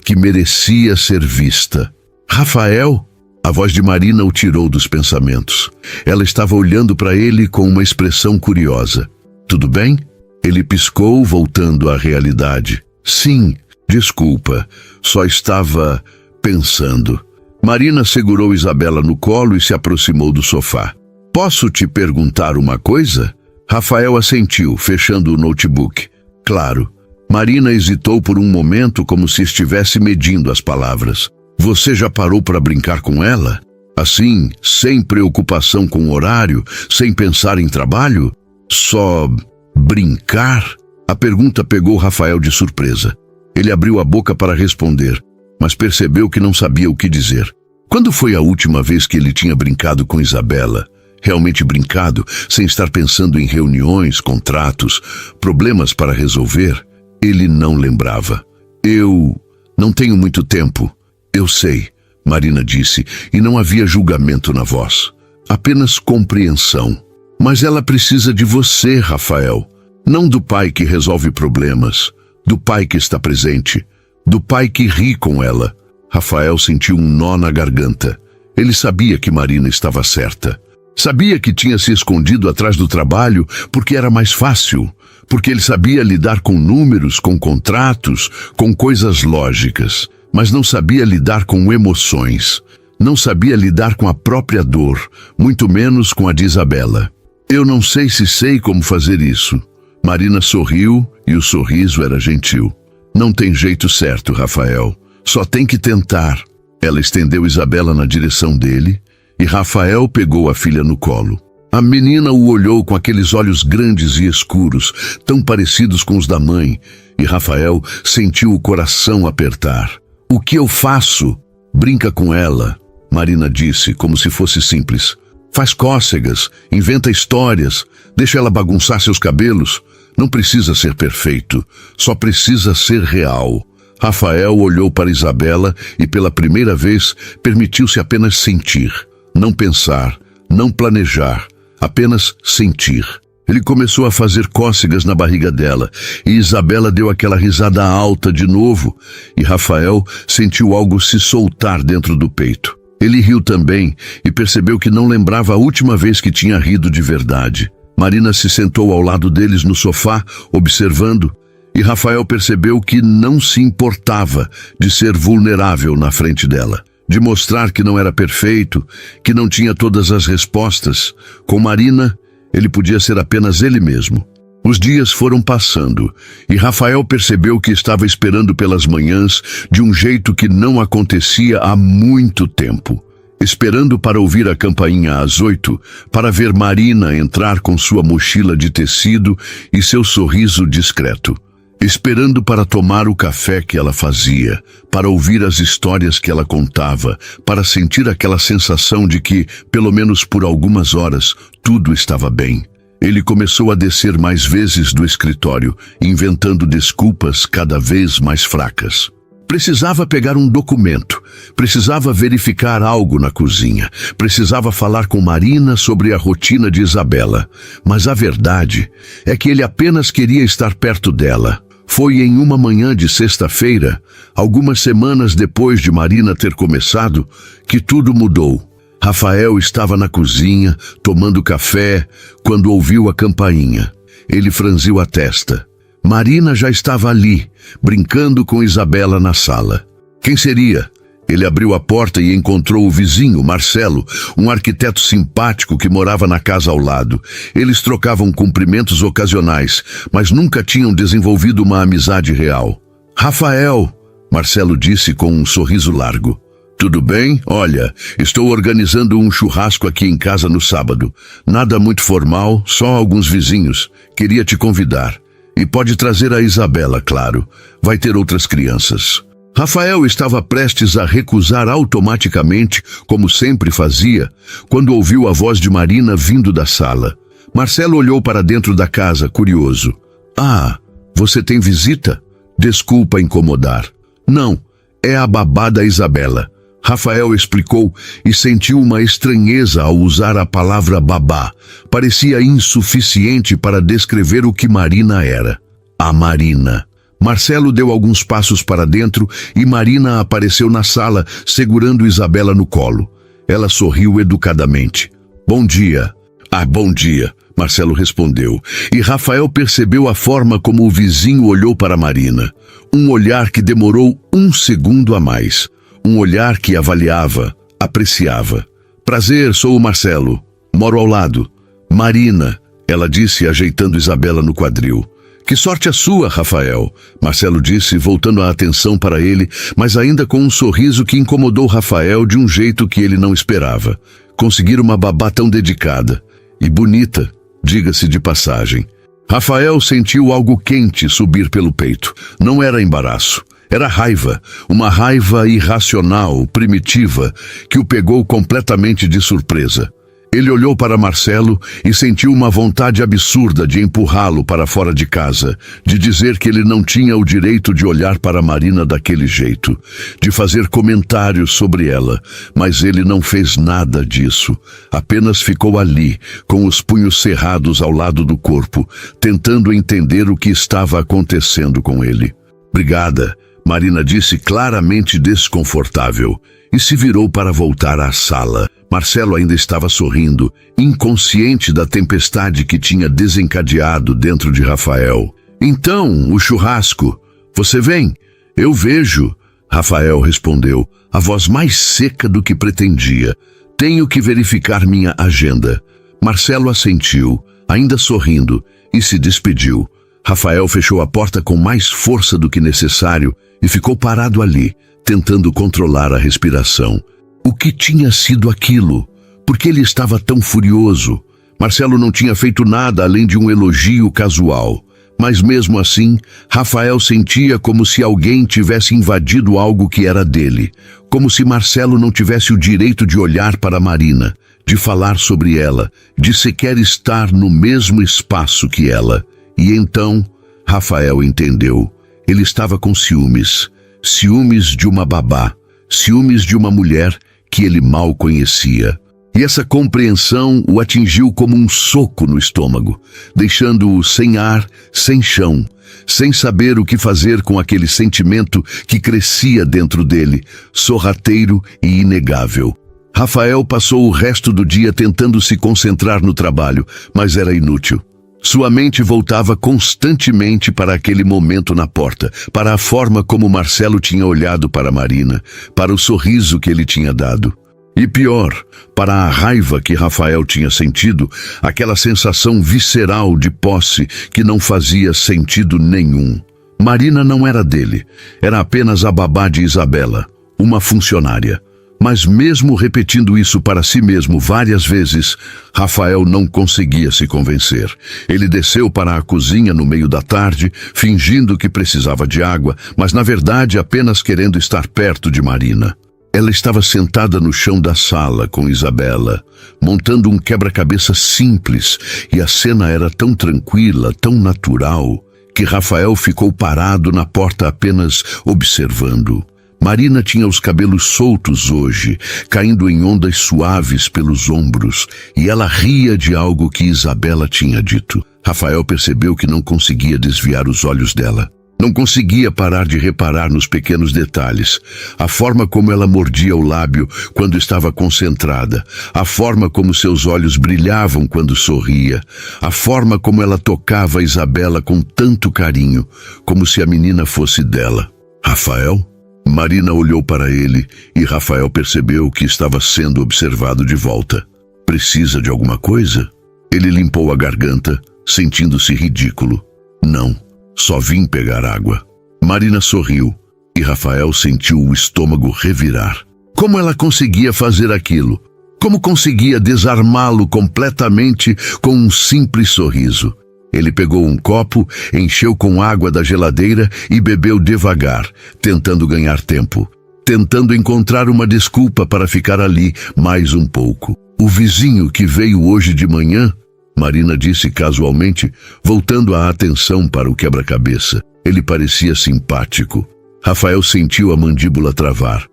que merecia ser vista. Rafael? A voz de Marina o tirou dos pensamentos. Ela estava olhando para ele com uma expressão curiosa. Tudo bem? Ele piscou, voltando à realidade. Sim, desculpa, só estava pensando. Marina segurou Isabela no colo e se aproximou do sofá. Posso te perguntar uma coisa? Rafael assentiu, fechando o notebook. Claro. Marina hesitou por um momento, como se estivesse medindo as palavras. Você já parou para brincar com ela? Assim, sem preocupação com o horário, sem pensar em trabalho? Só brincar? A pergunta pegou Rafael de surpresa. Ele abriu a boca para responder, mas percebeu que não sabia o que dizer. Quando foi a última vez que ele tinha brincado com Isabela? Realmente brincado, sem estar pensando em reuniões, contratos, problemas para resolver? Ele não lembrava. Eu não tenho muito tempo. Eu sei, Marina disse, e não havia julgamento na voz. Apenas compreensão. Mas ela precisa de você, Rafael. Não do pai que resolve problemas, do pai que está presente, do pai que ri com ela. Rafael sentiu um nó na garganta. Ele sabia que Marina estava certa. Sabia que tinha se escondido atrás do trabalho porque era mais fácil, porque ele sabia lidar com números, com contratos, com coisas lógicas, mas não sabia lidar com emoções. Não sabia lidar com a própria dor, muito menos com a de Isabela. Eu não sei se sei como fazer isso. Marina sorriu e o sorriso era gentil. Não tem jeito certo, Rafael. Só tem que tentar. Ela estendeu Isabela na direção dele e Rafael pegou a filha no colo. A menina o olhou com aqueles olhos grandes e escuros, tão parecidos com os da mãe, e Rafael sentiu o coração apertar. O que eu faço? Brinca com ela, Marina disse, como se fosse simples. Faz cócegas, inventa histórias, deixa ela bagunçar seus cabelos. Não precisa ser perfeito, só precisa ser real. Rafael olhou para Isabela e pela primeira vez permitiu-se apenas sentir. Não pensar, não planejar, apenas sentir. Ele começou a fazer cócegas na barriga dela e Isabela deu aquela risada alta de novo e Rafael sentiu algo se soltar dentro do peito. Ele riu também e percebeu que não lembrava a última vez que tinha rido de verdade. Marina se sentou ao lado deles no sofá, observando, e Rafael percebeu que não se importava de ser vulnerável na frente dela, de mostrar que não era perfeito, que não tinha todas as respostas. Com Marina, ele podia ser apenas ele mesmo. Os dias foram passando, e Rafael percebeu que estava esperando pelas manhãs de um jeito que não acontecia há muito tempo. Esperando para ouvir a campainha às 8, para ver Marina entrar com sua mochila de tecido e seu sorriso discreto. Esperando para tomar o café que ela fazia, para ouvir as histórias que ela contava, para sentir aquela sensação de que, pelo menos por algumas horas, tudo estava bem. Ele começou a descer mais vezes do escritório, inventando desculpas cada vez mais fracas. Precisava pegar um documento, precisava verificar algo na cozinha, precisava falar com Marina sobre a rotina de Isabela. Mas a verdade é que ele apenas queria estar perto dela. Foi em uma manhã de sexta-feira, algumas semanas depois de Marina ter começado, que tudo mudou. Rafael estava na cozinha, tomando café, quando ouviu a campainha. Ele franziu a testa. Marina já estava ali, brincando com Isabela na sala. Quem seria? Ele abriu a porta e encontrou o vizinho, Marcelo, um arquiteto simpático que morava na casa ao lado. Eles trocavam cumprimentos ocasionais, mas nunca tinham desenvolvido uma amizade real. Rafael, Marcelo disse com um sorriso largo. Tudo bem? Olha, estou organizando um churrasco aqui em casa no sábado. Nada muito formal, só alguns vizinhos. Queria te convidar. E pode trazer a Isabela, claro. Vai ter outras crianças. Rafael estava prestes a recusar automaticamente, como sempre fazia, quando ouviu a voz de Marina vindo da sala. Marcelo olhou para dentro da casa, curioso. Ah, você tem visita? Desculpa incomodar. Não, é a babá da Isabela. Rafael explicou e sentiu uma estranheza ao usar a palavra babá. Parecia insuficiente para descrever o que Marina era. A Marina. Marcelo deu alguns passos para dentro e Marina apareceu na sala, segurando Isabela no colo. Ela sorriu educadamente. Bom dia. Ah, bom dia, Marcelo respondeu. E Rafael percebeu a forma como o vizinho olhou para Marina. Um olhar que demorou um segundo a mais. Um olhar que avaliava, apreciava. Prazer, sou o Marcelo. Moro ao lado. Marina, ela disse ajeitando Isabela no quadril. Que sorte a sua, Rafael, Marcelo disse, voltando a atenção para ele, mas ainda com um sorriso que incomodou Rafael de um jeito que ele não esperava. Conseguir uma babá tão dedicada e bonita, diga-se de passagem. Rafael sentiu algo quente subir pelo peito. Não era embaraço, era raiva, uma raiva irracional, primitiva, que o pegou completamente de surpresa. Ele olhou para Marcelo e sentiu uma vontade absurda de empurrá-lo para fora de casa, de dizer que ele não tinha o direito de olhar para Marina daquele jeito, de fazer comentários sobre ela, mas ele não fez nada disso. Apenas ficou ali, com os punhos cerrados ao lado do corpo, tentando entender o que estava acontecendo com ele. Obrigada, Marina disse claramente desconfortável, e se virou para voltar à sala. Marcelo ainda estava sorrindo, inconsciente da tempestade que tinha desencadeado dentro de Rafael. Então, o churrasco. Você vem? Eu vejo, Rafael respondeu, a voz mais seca do que pretendia. Tenho que verificar minha agenda. Marcelo assentiu, ainda sorrindo, e se despediu. Rafael fechou a porta com mais força do que necessário e ficou parado ali, tentando controlar a respiração. O que tinha sido aquilo? Por que ele estava tão furioso? Marcelo não tinha feito nada além de um elogio casual. Mas mesmo assim, Rafael sentia como se alguém tivesse invadido algo que era dele. Como se Marcelo não tivesse o direito de olhar para Marina, de falar sobre ela, de sequer estar no mesmo espaço que ela. E então, Rafael entendeu. Ele estava com ciúmes. Ciúmes de uma babá. Ciúmes de uma mulher que ele mal conhecia. E essa compreensão o atingiu como um soco no estômago, deixando-o sem ar, sem chão, sem saber o que fazer com aquele sentimento que crescia dentro dele, sorrateiro e inegável. Rafael passou o resto do dia tentando se concentrar no trabalho, mas era inútil. Sua mente voltava constantemente para aquele momento na porta, para a forma como Marcelo tinha olhado para Marina, para o sorriso que ele tinha dado. E pior, para a raiva que Rafael tinha sentido, aquela sensação visceral de posse que não fazia sentido nenhum. Marina não era dele, era apenas a babá de Isabela, uma funcionária. Mas mesmo repetindo isso para si mesmo várias vezes, Rafael não conseguia se convencer. Ele desceu para a cozinha no meio da tarde, fingindo que precisava de água, mas na verdade apenas querendo estar perto de Marina. Ela estava sentada no chão da sala com Isabela, montando um quebra-cabeça simples, e a cena era tão tranquila, tão natural, que Rafael ficou parado na porta apenas observando. Marina tinha os cabelos soltos hoje, caindo em ondas suaves pelos ombros, e ela ria de algo que Isabela tinha dito. Rafael percebeu que não conseguia desviar os olhos dela. Não conseguia parar de reparar nos pequenos detalhes. A forma como ela mordia o lábio quando estava concentrada, a forma como seus olhos brilhavam quando sorria, a forma como ela tocava Isabela com tanto carinho, como se a menina fosse dela. Rafael? Marina olhou para ele e Rafael percebeu que estava sendo observado de volta. Precisa de alguma coisa? Ele limpou a garganta, sentindo-se ridículo. Não, só vim pegar água. Marina sorriu e Rafael sentiu o estômago revirar. Como ela conseguia fazer aquilo? Como conseguia desarmá-lo completamente com um simples sorriso? Ele pegou um copo, encheu com água da geladeira e bebeu devagar, tentando ganhar tempo, tentando encontrar uma desculpa para ficar ali mais um pouco. O vizinho que veio hoje de manhã, Marina disse casualmente, voltando a atenção para o quebra-cabeça. Ele parecia simpático. Rafael sentiu a mandíbula travar.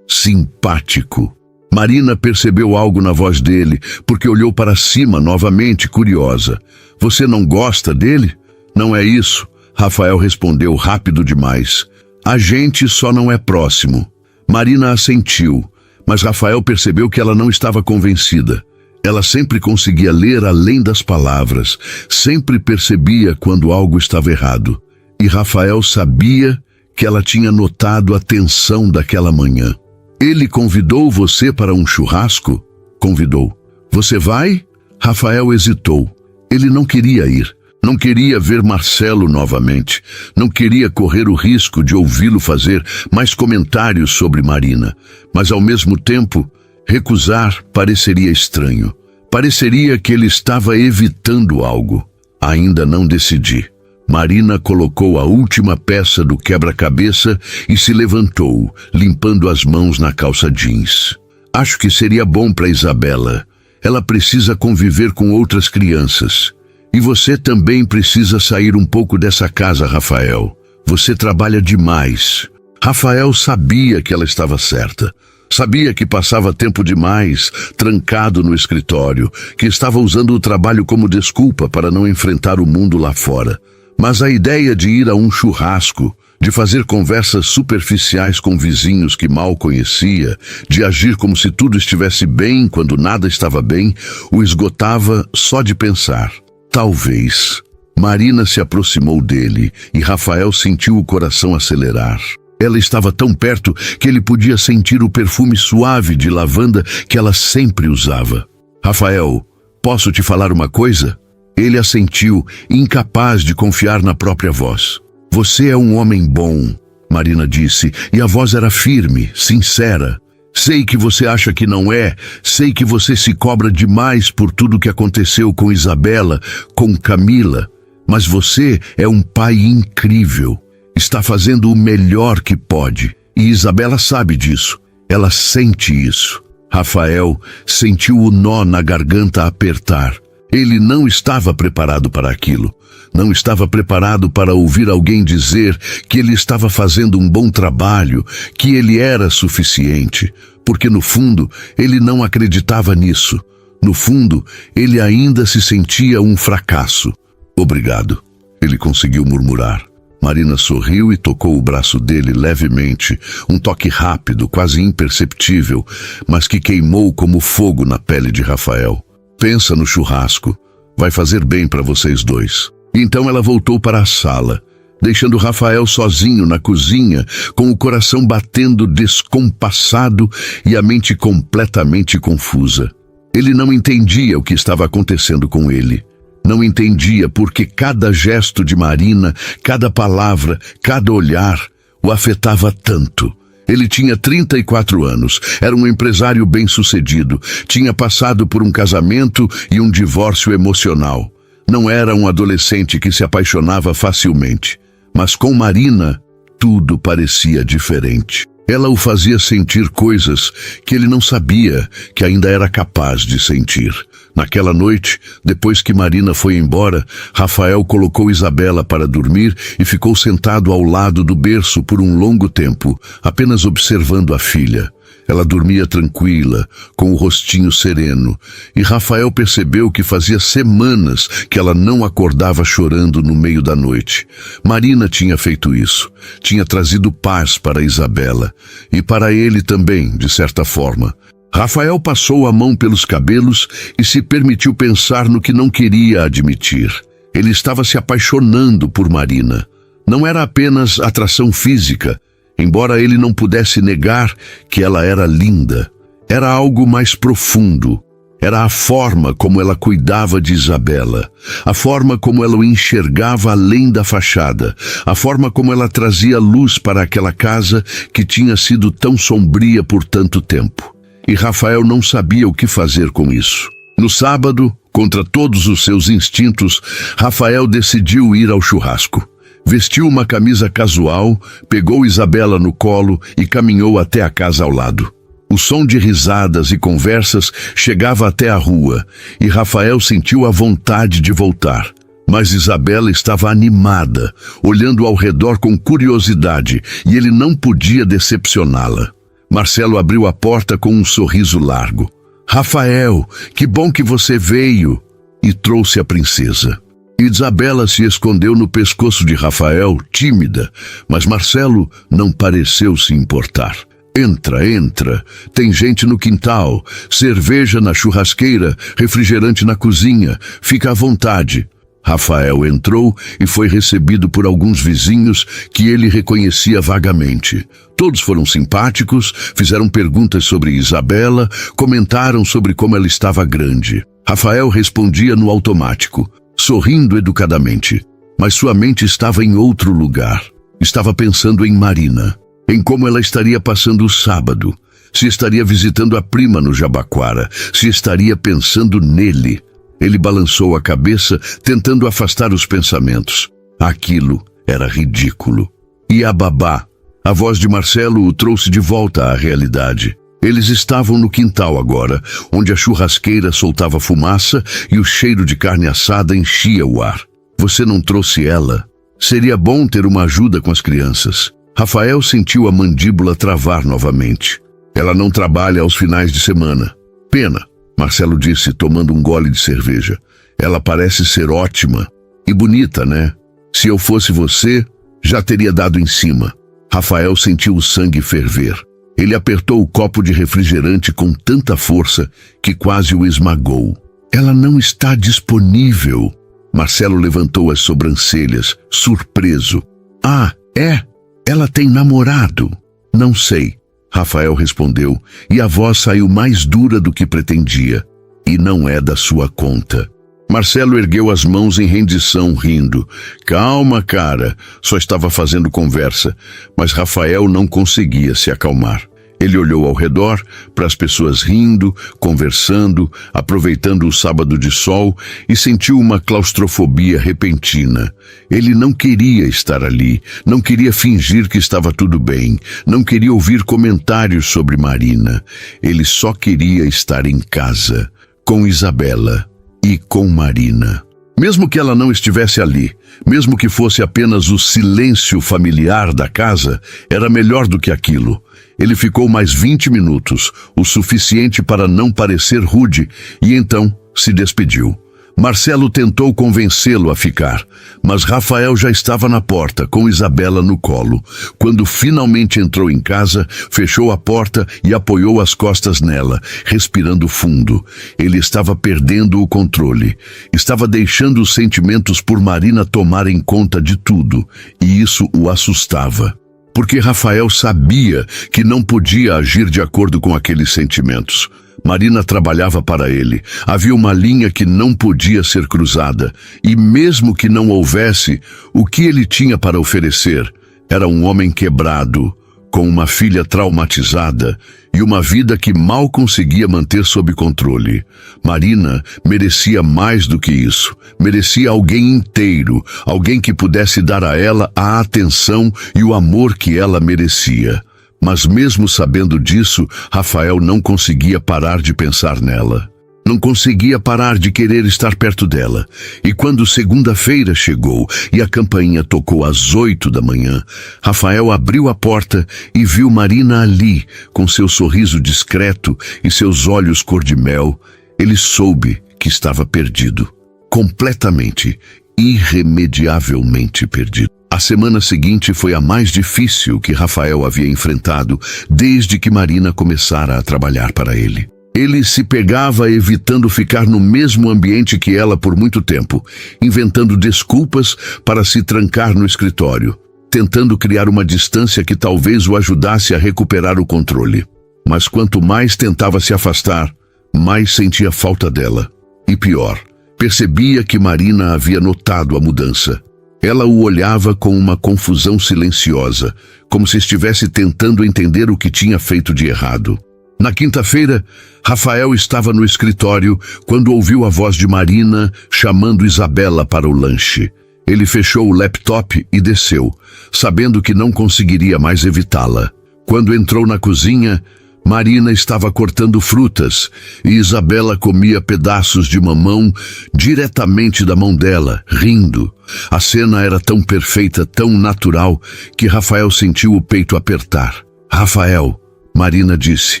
Simpático. Marina percebeu algo na voz dele, porque olhou para cima novamente, curiosa. Você não gosta dele? Não é isso, Rafael respondeu rápido demais. A gente só não é próximo. Marina assentiu, mas Rafael percebeu que ela não estava convencida. Ela sempre conseguia ler além das palavras, sempre percebia quando algo estava errado. E Rafael sabia que ela tinha notado a tensão daquela manhã. Ele convidou você para um churrasco? Convidou. Você vai? Rafael hesitou. Ele não queria ir. Não queria ver Marcelo novamente. Não queria correr o risco de ouvi-lo fazer mais comentários sobre Marina. Mas, ao mesmo tempo, recusar pareceria estranho. Pareceria que ele estava evitando algo. Ainda não decidi. Marina colocou a última peça do quebra-cabeça e se levantou, limpando as mãos na calça jeans. Acho que seria bom para Isabela. Ela precisa conviver com outras crianças. E você também precisa sair um pouco dessa casa, Rafael. Você trabalha demais. Rafael sabia que ela estava certa. Sabia que passava tempo demais, trancado no escritório, que estava usando o trabalho como desculpa para não enfrentar o mundo lá fora. Mas a ideia de ir a um churrasco, de fazer conversas superficiais com vizinhos que mal conhecia, de agir como se tudo estivesse bem quando nada estava bem, o esgotava só de pensar. Talvez. Marina se aproximou dele e Rafael sentiu o coração acelerar. Ela estava tão perto que ele podia sentir o perfume suave de lavanda que ela sempre usava. Rafael, posso te falar uma coisa? Ele assentiu, incapaz de confiar na própria voz. Você é um homem bom, Marina disse, e a voz era firme, sincera. Sei que você acha que não é, sei que você se cobra demais por tudo que aconteceu com Isabela, com Camila, mas você é um pai incrível. Está fazendo o melhor que pode, e Isabela sabe disso. Ela sente isso. Rafael sentiu o nó na garganta apertar. Ele não estava preparado para aquilo. Não estava preparado para ouvir alguém dizer que ele estava fazendo um bom trabalho, que ele era suficiente, porque no fundo ele não acreditava nisso. No fundo, ele ainda se sentia um fracasso. Obrigado, ele conseguiu murmurar. Marina sorriu e tocou o braço dele levemente, um toque rápido, quase imperceptível, mas que queimou como fogo na pele de Rafael. Pensa no churrasco. Vai fazer bem para vocês dois. Então ela voltou para a sala, deixando Rafael sozinho na cozinha, com o coração batendo descompassado e a mente completamente confusa. Ele não entendia o que estava acontecendo com ele. Não entendia porque cada gesto de Marina, cada palavra, cada olhar o afetava tanto. Ele tinha 34 anos, era um empresário bem-sucedido, tinha passado por um casamento e um divórcio emocional. Não era um adolescente que se apaixonava facilmente, mas com Marina, tudo parecia diferente. Ela o fazia sentir coisas que ele não sabia que ainda era capaz de sentir. Naquela noite, depois que Marina foi embora, Rafael colocou Isabela para dormir e ficou sentado ao lado do berço por um longo tempo, apenas observando a filha. Ela dormia tranquila, com o rostinho sereno, e Rafael percebeu que fazia semanas que ela não acordava chorando no meio da noite. Marina tinha feito isso, tinha trazido paz para Isabela, e para ele também, de certa forma. Rafael passou a mão pelos cabelos e se permitiu pensar no que não queria admitir. Ele estava se apaixonando por Marina. Não era apenas atração física, embora ele não pudesse negar que ela era linda. Era algo mais profundo. Era a forma como ela cuidava de Isabela, a forma como ela o enxergava além da fachada, a forma como ela trazia luz para aquela casa que tinha sido tão sombria por tanto tempo. E Rafael não sabia o que fazer com isso. No sábado, contra todos os seus instintos, Rafael decidiu ir ao churrasco. Vestiu uma camisa casual, pegou Isabela no colo e caminhou até a casa ao lado. O som de risadas e conversas chegava até a rua, e Rafael sentiu a vontade de voltar. Mas Isabela estava animada, olhando ao redor com curiosidade, e ele não podia decepcioná-la. Marcelo abriu a porta com um sorriso largo. Rafael, que bom que você veio! E trouxe a princesa. Isabela se escondeu no pescoço de Rafael, tímida, mas Marcelo não pareceu se importar. Entra, entra. Tem gente no quintal, cerveja na churrasqueira, refrigerante na cozinha. Fica à vontade. Rafael entrou e foi recebido por alguns vizinhos que ele reconhecia vagamente. Todos foram simpáticos, fizeram perguntas sobre Isabela, comentaram sobre como ela estava grande. Rafael respondia no automático. sorrindo educadamente. Mas sua mente estava em outro lugar. Estava pensando em Marina, em como ela estaria passando o sábado, se estaria visitando a prima no Jabaquara, se estaria pensando nele. Ele balançou a cabeça, tentando afastar os pensamentos. Aquilo era ridículo. E a babá, a voz de Marcelo, o trouxe de volta à realidade. Eles estavam no quintal agora, onde a churrasqueira soltava fumaça e o cheiro de carne assada enchia o ar. Você não trouxe ela? Seria bom ter uma ajuda com as crianças. Rafael sentiu a mandíbula travar novamente. Ela não trabalha aos finais de semana. Pena, Marcelo disse, tomando um gole de cerveja. Ela parece ser ótima. E bonita, né? Se eu fosse você, já teria dado em cima. Rafael sentiu o sangue ferver. Ele apertou o copo de refrigerante com tanta força que quase o esmagou. Ela não está disponível. Marcelo levantou as sobrancelhas, surpreso. Ah, é? Ela tem namorado? Não sei, Rafael respondeu, e a voz saiu mais dura do que pretendia. E não é da sua conta. Marcelo ergueu as mãos em rendição, rindo. Calma, cara, só estava fazendo conversa, mas Rafael não conseguia se acalmar. Ele olhou ao redor, para as pessoas rindo, conversando, aproveitando o sábado de sol e sentiu uma claustrofobia repentina. Ele não queria estar ali, não queria fingir que estava tudo bem, não queria ouvir comentários sobre Marina. Ele só queria estar em casa, com Isabela e com Marina. Mesmo que ela não estivesse ali, mesmo que fosse apenas o silêncio familiar da casa, era melhor do que aquilo. Ele ficou mais 20 minutos, o suficiente para não parecer rude, e então se despediu. Marcelo tentou convencê-lo a ficar, mas Rafael já estava na porta, com Isabela no colo. Quando finalmente entrou em casa, fechou a porta e apoiou as costas nela, respirando fundo. Ele estava perdendo o controle. Estava deixando os sentimentos por Marina tomarem conta de tudo, e isso o assustava. Porque Rafael sabia que não podia agir de acordo com aqueles sentimentos. Marina trabalhava para ele. Havia uma linha que não podia ser cruzada. E mesmo que não houvesse, o que ele tinha para oferecer era um homem quebrado, com uma filha traumatizada e uma vida que mal conseguia manter sob controle. Marina merecia mais do que isso. Merecia alguém inteiro, alguém que pudesse dar a ela a atenção e o amor que ela merecia. Mas mesmo sabendo disso, Rafael não conseguia parar de pensar nela. Não conseguia parar de querer estar perto dela. E quando segunda-feira chegou e a campainha tocou às 8 da manhã, Rafael abriu a porta e viu Marina ali, com seu sorriso discreto e seus olhos cor-de-mel. Ele soube que estava perdido. Completamente, irremediavelmente perdido. A semana seguinte foi a mais difícil que Rafael havia enfrentado desde que Marina começara a trabalhar para ele. Ele se pegava evitando ficar no mesmo ambiente que ela por muito tempo, inventando desculpas para se trancar no escritório, tentando criar uma distância que talvez o ajudasse a recuperar o controle. Mas quanto mais tentava se afastar, mais sentia falta dela. E pior, percebia que Marina havia notado a mudança. Ela o olhava com uma confusão silenciosa, como se estivesse tentando entender o que tinha feito de errado. Na quinta-feira, Rafael estava no escritório quando ouviu a voz de Marina chamando Isabela para o lanche. Ele fechou o laptop e desceu, sabendo que não conseguiria mais evitá-la. Quando entrou na cozinha, Marina estava cortando frutas e Isabela comia pedaços de mamão diretamente da mão dela, rindo. A cena era tão perfeita, tão natural, que Rafael sentiu o peito apertar. Rafael, Marina disse,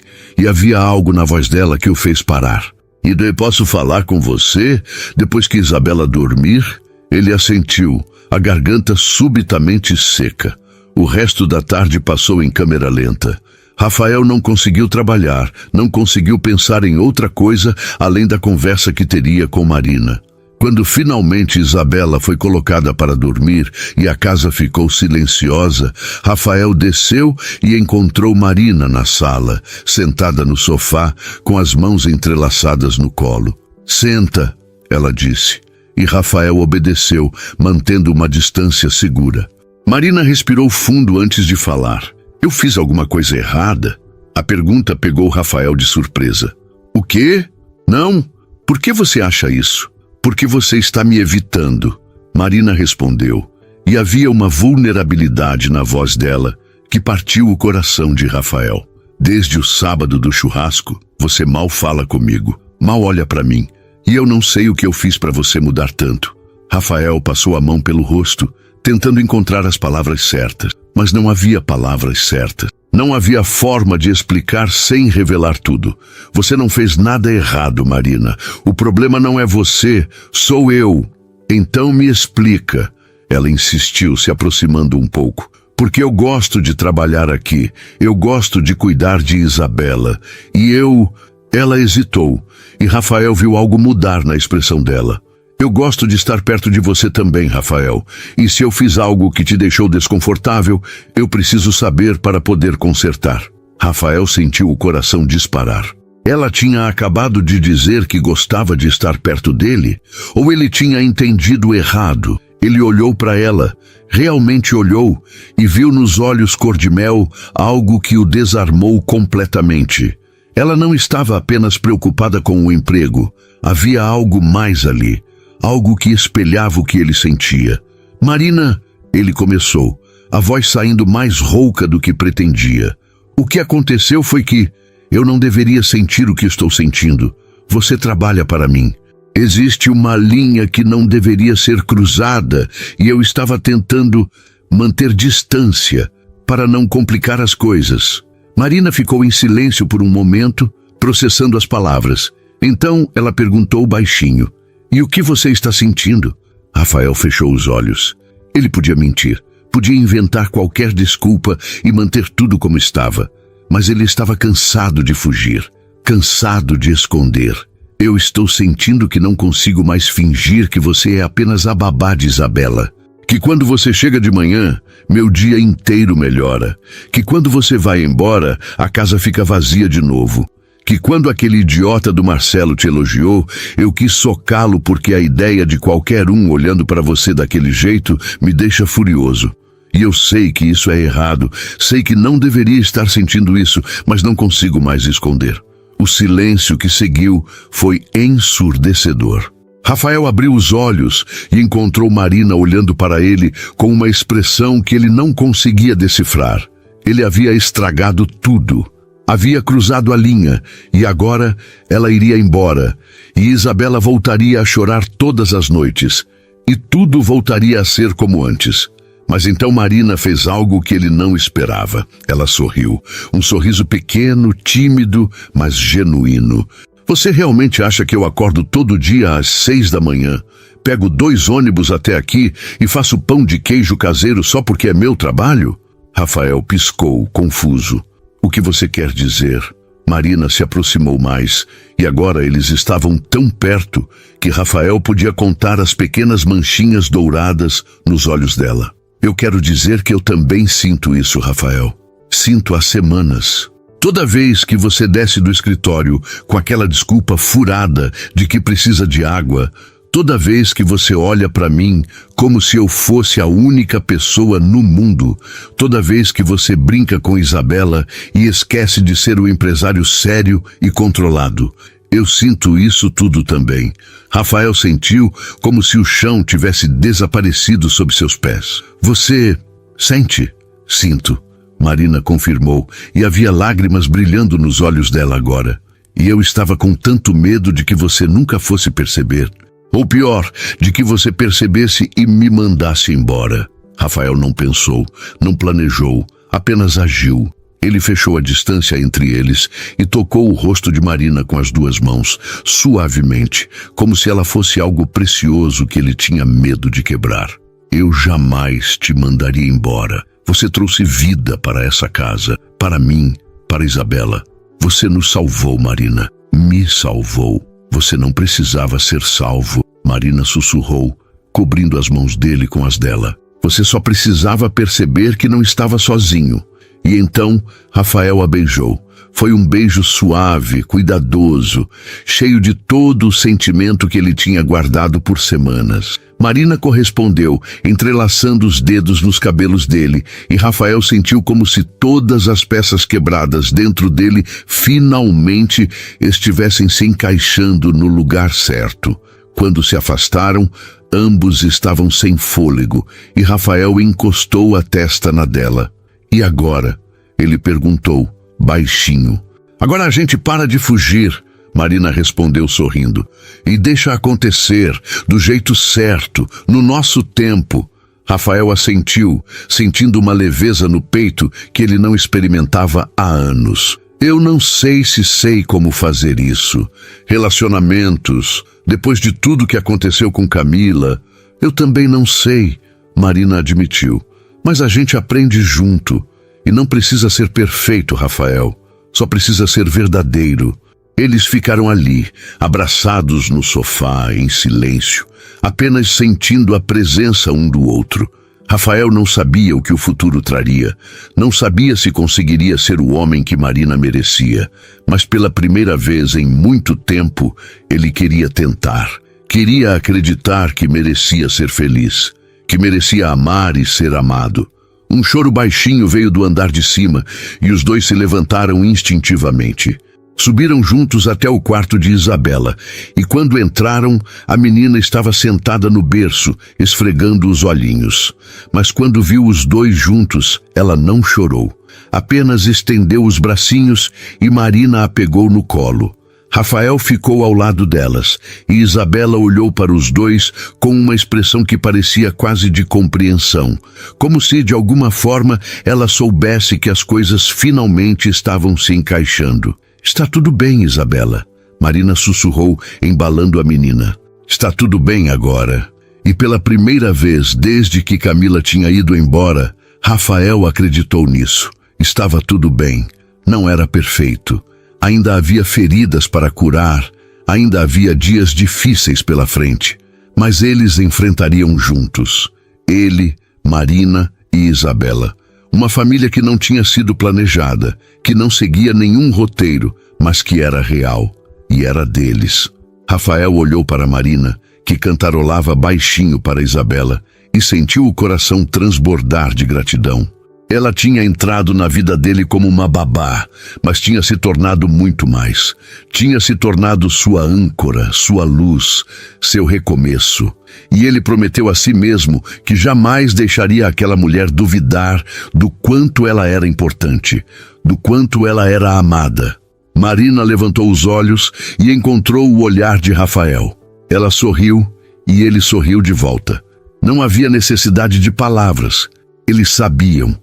e havia algo na voz dela que o fez parar. E daí posso falar com você depois que Isabela dormir? Ele assentiu, a garganta subitamente seca. O resto da tarde passou em câmera lenta. Rafael não conseguiu trabalhar, não conseguiu pensar em outra coisa além da conversa que teria com Marina. Quando finalmente Isabela foi colocada para dormir e a casa ficou silenciosa, Rafael desceu e encontrou Marina na sala, sentada no sofá, com as mãos entrelaçadas no colo. Senta, ela disse. e Rafael obedeceu, mantendo uma distância segura. Marina respirou fundo antes de falar. Eu fiz alguma coisa errada? A pergunta pegou Rafael de surpresa. O quê? Não. Por que você acha isso? Porque você está me evitando. Marina respondeu, e havia uma vulnerabilidade na voz dela que partiu o coração de Rafael. Desde o sábado do churrasco, você mal fala comigo, mal olha para mim, e eu não sei o que eu fiz para você mudar tanto. Rafael passou a mão pelo rosto, tentando encontrar as palavras certas, mas não havia palavras certas. Não havia forma de explicar sem revelar tudo. Você não fez nada errado, Marina. O problema não é você, sou eu. Então me explica. Ela insistiu, se aproximando um pouco. Porque eu gosto de trabalhar aqui. Eu gosto de cuidar de Isabela. E eu... Ela hesitou, e Rafael viu algo mudar na expressão dela. Eu gosto de estar perto de você também, Rafael. E se eu fiz algo que te deixou desconfortável, eu preciso saber para poder consertar. Rafael sentiu o coração disparar. Ela tinha acabado de dizer que gostava de estar perto dele? Ou ele tinha entendido errado? Ele olhou para ela, realmente olhou, e viu nos olhos cor-de-mel algo que o desarmou completamente. Ela não estava apenas preocupada com o emprego. Havia algo mais ali. Algo que espelhava o que ele sentia. Marina, ele começou, a voz saindo mais rouca do que pretendia. O que aconteceu foi que eu não deveria sentir o que estou sentindo. Você trabalha para mim. Existe uma linha que não deveria ser cruzada e eu estava tentando manter distância para não complicar as coisas. Marina ficou em silêncio por um momento, processando as palavras. Então ela perguntou baixinho. E o que você está sentindo? Rafael fechou os olhos. Ele podia mentir, podia inventar qualquer desculpa e manter tudo como estava. Mas ele estava cansado de fugir, cansado de esconder. Eu estou sentindo que não consigo mais fingir que você é apenas a babá de Isabela. Que quando você chega de manhã, meu dia inteiro melhora. Que quando você vai embora, a casa fica vazia de novo. Que quando aquele idiota do Marcelo te elogiou, eu quis socá-lo porque a ideia de qualquer um olhando para você daquele jeito me deixa furioso. E eu sei que isso é errado, sei que não deveria estar sentindo isso, mas não consigo mais esconder. O silêncio que seguiu foi ensurdecedor. Rafael abriu os olhos e encontrou Marina olhando para ele com uma expressão que ele não conseguia decifrar. Ele havia estragado tudo. Havia cruzado a linha e agora ela iria embora e Isabela voltaria a chorar todas as noites e tudo voltaria a ser como antes. Mas então Marina fez algo que ele não esperava. Ela sorriu, um sorriso pequeno, tímido, mas genuíno. Você realmente acha que eu acordo todo dia às 6 da manhã, pego 2 ônibus até aqui e faço pão de queijo caseiro só porque é meu trabalho? Rafael piscou, confuso. O que você quer dizer? Marina se aproximou mais, e agora eles estavam tão perto que Rafael podia contar as pequenas manchinhas douradas nos olhos dela. Eu quero dizer que eu também sinto isso, Rafael. Sinto há semanas. Toda vez que você desce do escritório com aquela desculpa furada de que precisa de água, toda vez que você olha para mim como se eu fosse a única pessoa no mundo, toda vez que você brinca com Isabela e esquece de ser o empresário sério e controlado, eu sinto isso tudo também. Rafael sentiu como se o chão tivesse desaparecido sob seus pés. Você sente? Sinto. Marina confirmou, e havia lágrimas brilhando nos olhos dela agora. E eu estava com tanto medo de que você nunca fosse perceber. Ou pior, de que você percebesse e me mandasse embora. Rafael não pensou, não planejou, apenas agiu. Ele fechou a distância entre eles e tocou o rosto de Marina com as 2 mãos, suavemente, como se ela fosse algo precioso que ele tinha medo de quebrar. Eu jamais te mandaria embora. Você trouxe vida para essa casa, para mim, para Isabela. Você nos salvou, Marina. Me salvou. Você não precisava ser salvo. Marina sussurrou, cobrindo as mãos dele com as dela. Você só precisava perceber que não estava sozinho. E então, Rafael a beijou, Foi um beijo suave, cuidadoso, cheio de todo o sentimento que ele tinha guardado por semanas. Marina correspondeu, entrelaçando os dedos nos cabelos dele, e Rafael sentiu como se todas as peças quebradas dentro dele finalmente estivessem se encaixando no lugar certo. Quando se afastaram, ambos estavam sem fôlego, e Rafael encostou a testa na dela. E agora? Ele perguntou, baixinho. Agora a gente para de fugir, Marina respondeu sorrindo, e deixa acontecer, do jeito certo, no nosso tempo. Rafael assentiu, sentindo uma leveza no peito que ele não experimentava há anos. Eu não sei se sei como fazer isso. Relacionamentos, depois de tudo que aconteceu com Camila, eu também não sei, Marina admitiu. Mas a gente aprende junto. E não precisa ser perfeito, Rafael. Só precisa ser verdadeiro. Eles ficaram ali, abraçados no sofá, em silêncio, apenas sentindo a presença um do outro. Rafael não sabia o que o futuro traria, não sabia se conseguiria ser o homem que Marina merecia, mas pela primeira vez em muito tempo ele queria tentar. Queria acreditar que merecia ser feliz, que merecia amar e ser amado. Um choro baixinho veio do andar de cima e os dois se levantaram instintivamente. Subiram juntos até o quarto de Isabela, e quando entraram, a menina estava sentada no berço, esfregando os olhinhos. Mas quando viu os dois juntos, ela não chorou. Apenas estendeu os bracinhos e Marina a pegou no colo. Rafael ficou ao lado delas, e Isabela olhou para os dois com uma expressão que parecia quase de compreensão, como se, de alguma forma, ela soubesse que as coisas finalmente estavam se encaixando. Está tudo bem, Isabela, Marina sussurrou, embalando a menina. Está tudo bem agora. E pela primeira vez desde que Camila tinha ido embora, Rafael acreditou nisso. Estava tudo bem. Não era perfeito. Ainda havia feridas para curar, ainda havia dias difíceis pela frente. Mas eles enfrentariam juntos. Ele, Marina e Isabela. Uma família que não tinha sido planejada, que não seguia nenhum roteiro, mas que era real, e era deles. Rafael olhou para Marina, que cantarolava baixinho para Isabela, e sentiu o coração transbordar de gratidão. Ela tinha entrado na vida dele como uma babá, mas tinha se tornado muito mais. Tinha se tornado sua âncora, sua luz, seu recomeço. E ele prometeu a si mesmo que jamais deixaria aquela mulher duvidar do quanto ela era importante, do quanto ela era amada. Marina levantou os olhos e encontrou o olhar de Rafael. Ela sorriu e ele sorriu de volta. Não havia necessidade de palavras. Eles sabiam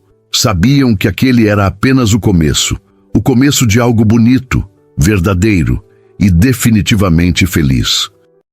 que aquele era apenas o começo de algo bonito, verdadeiro e definitivamente feliz.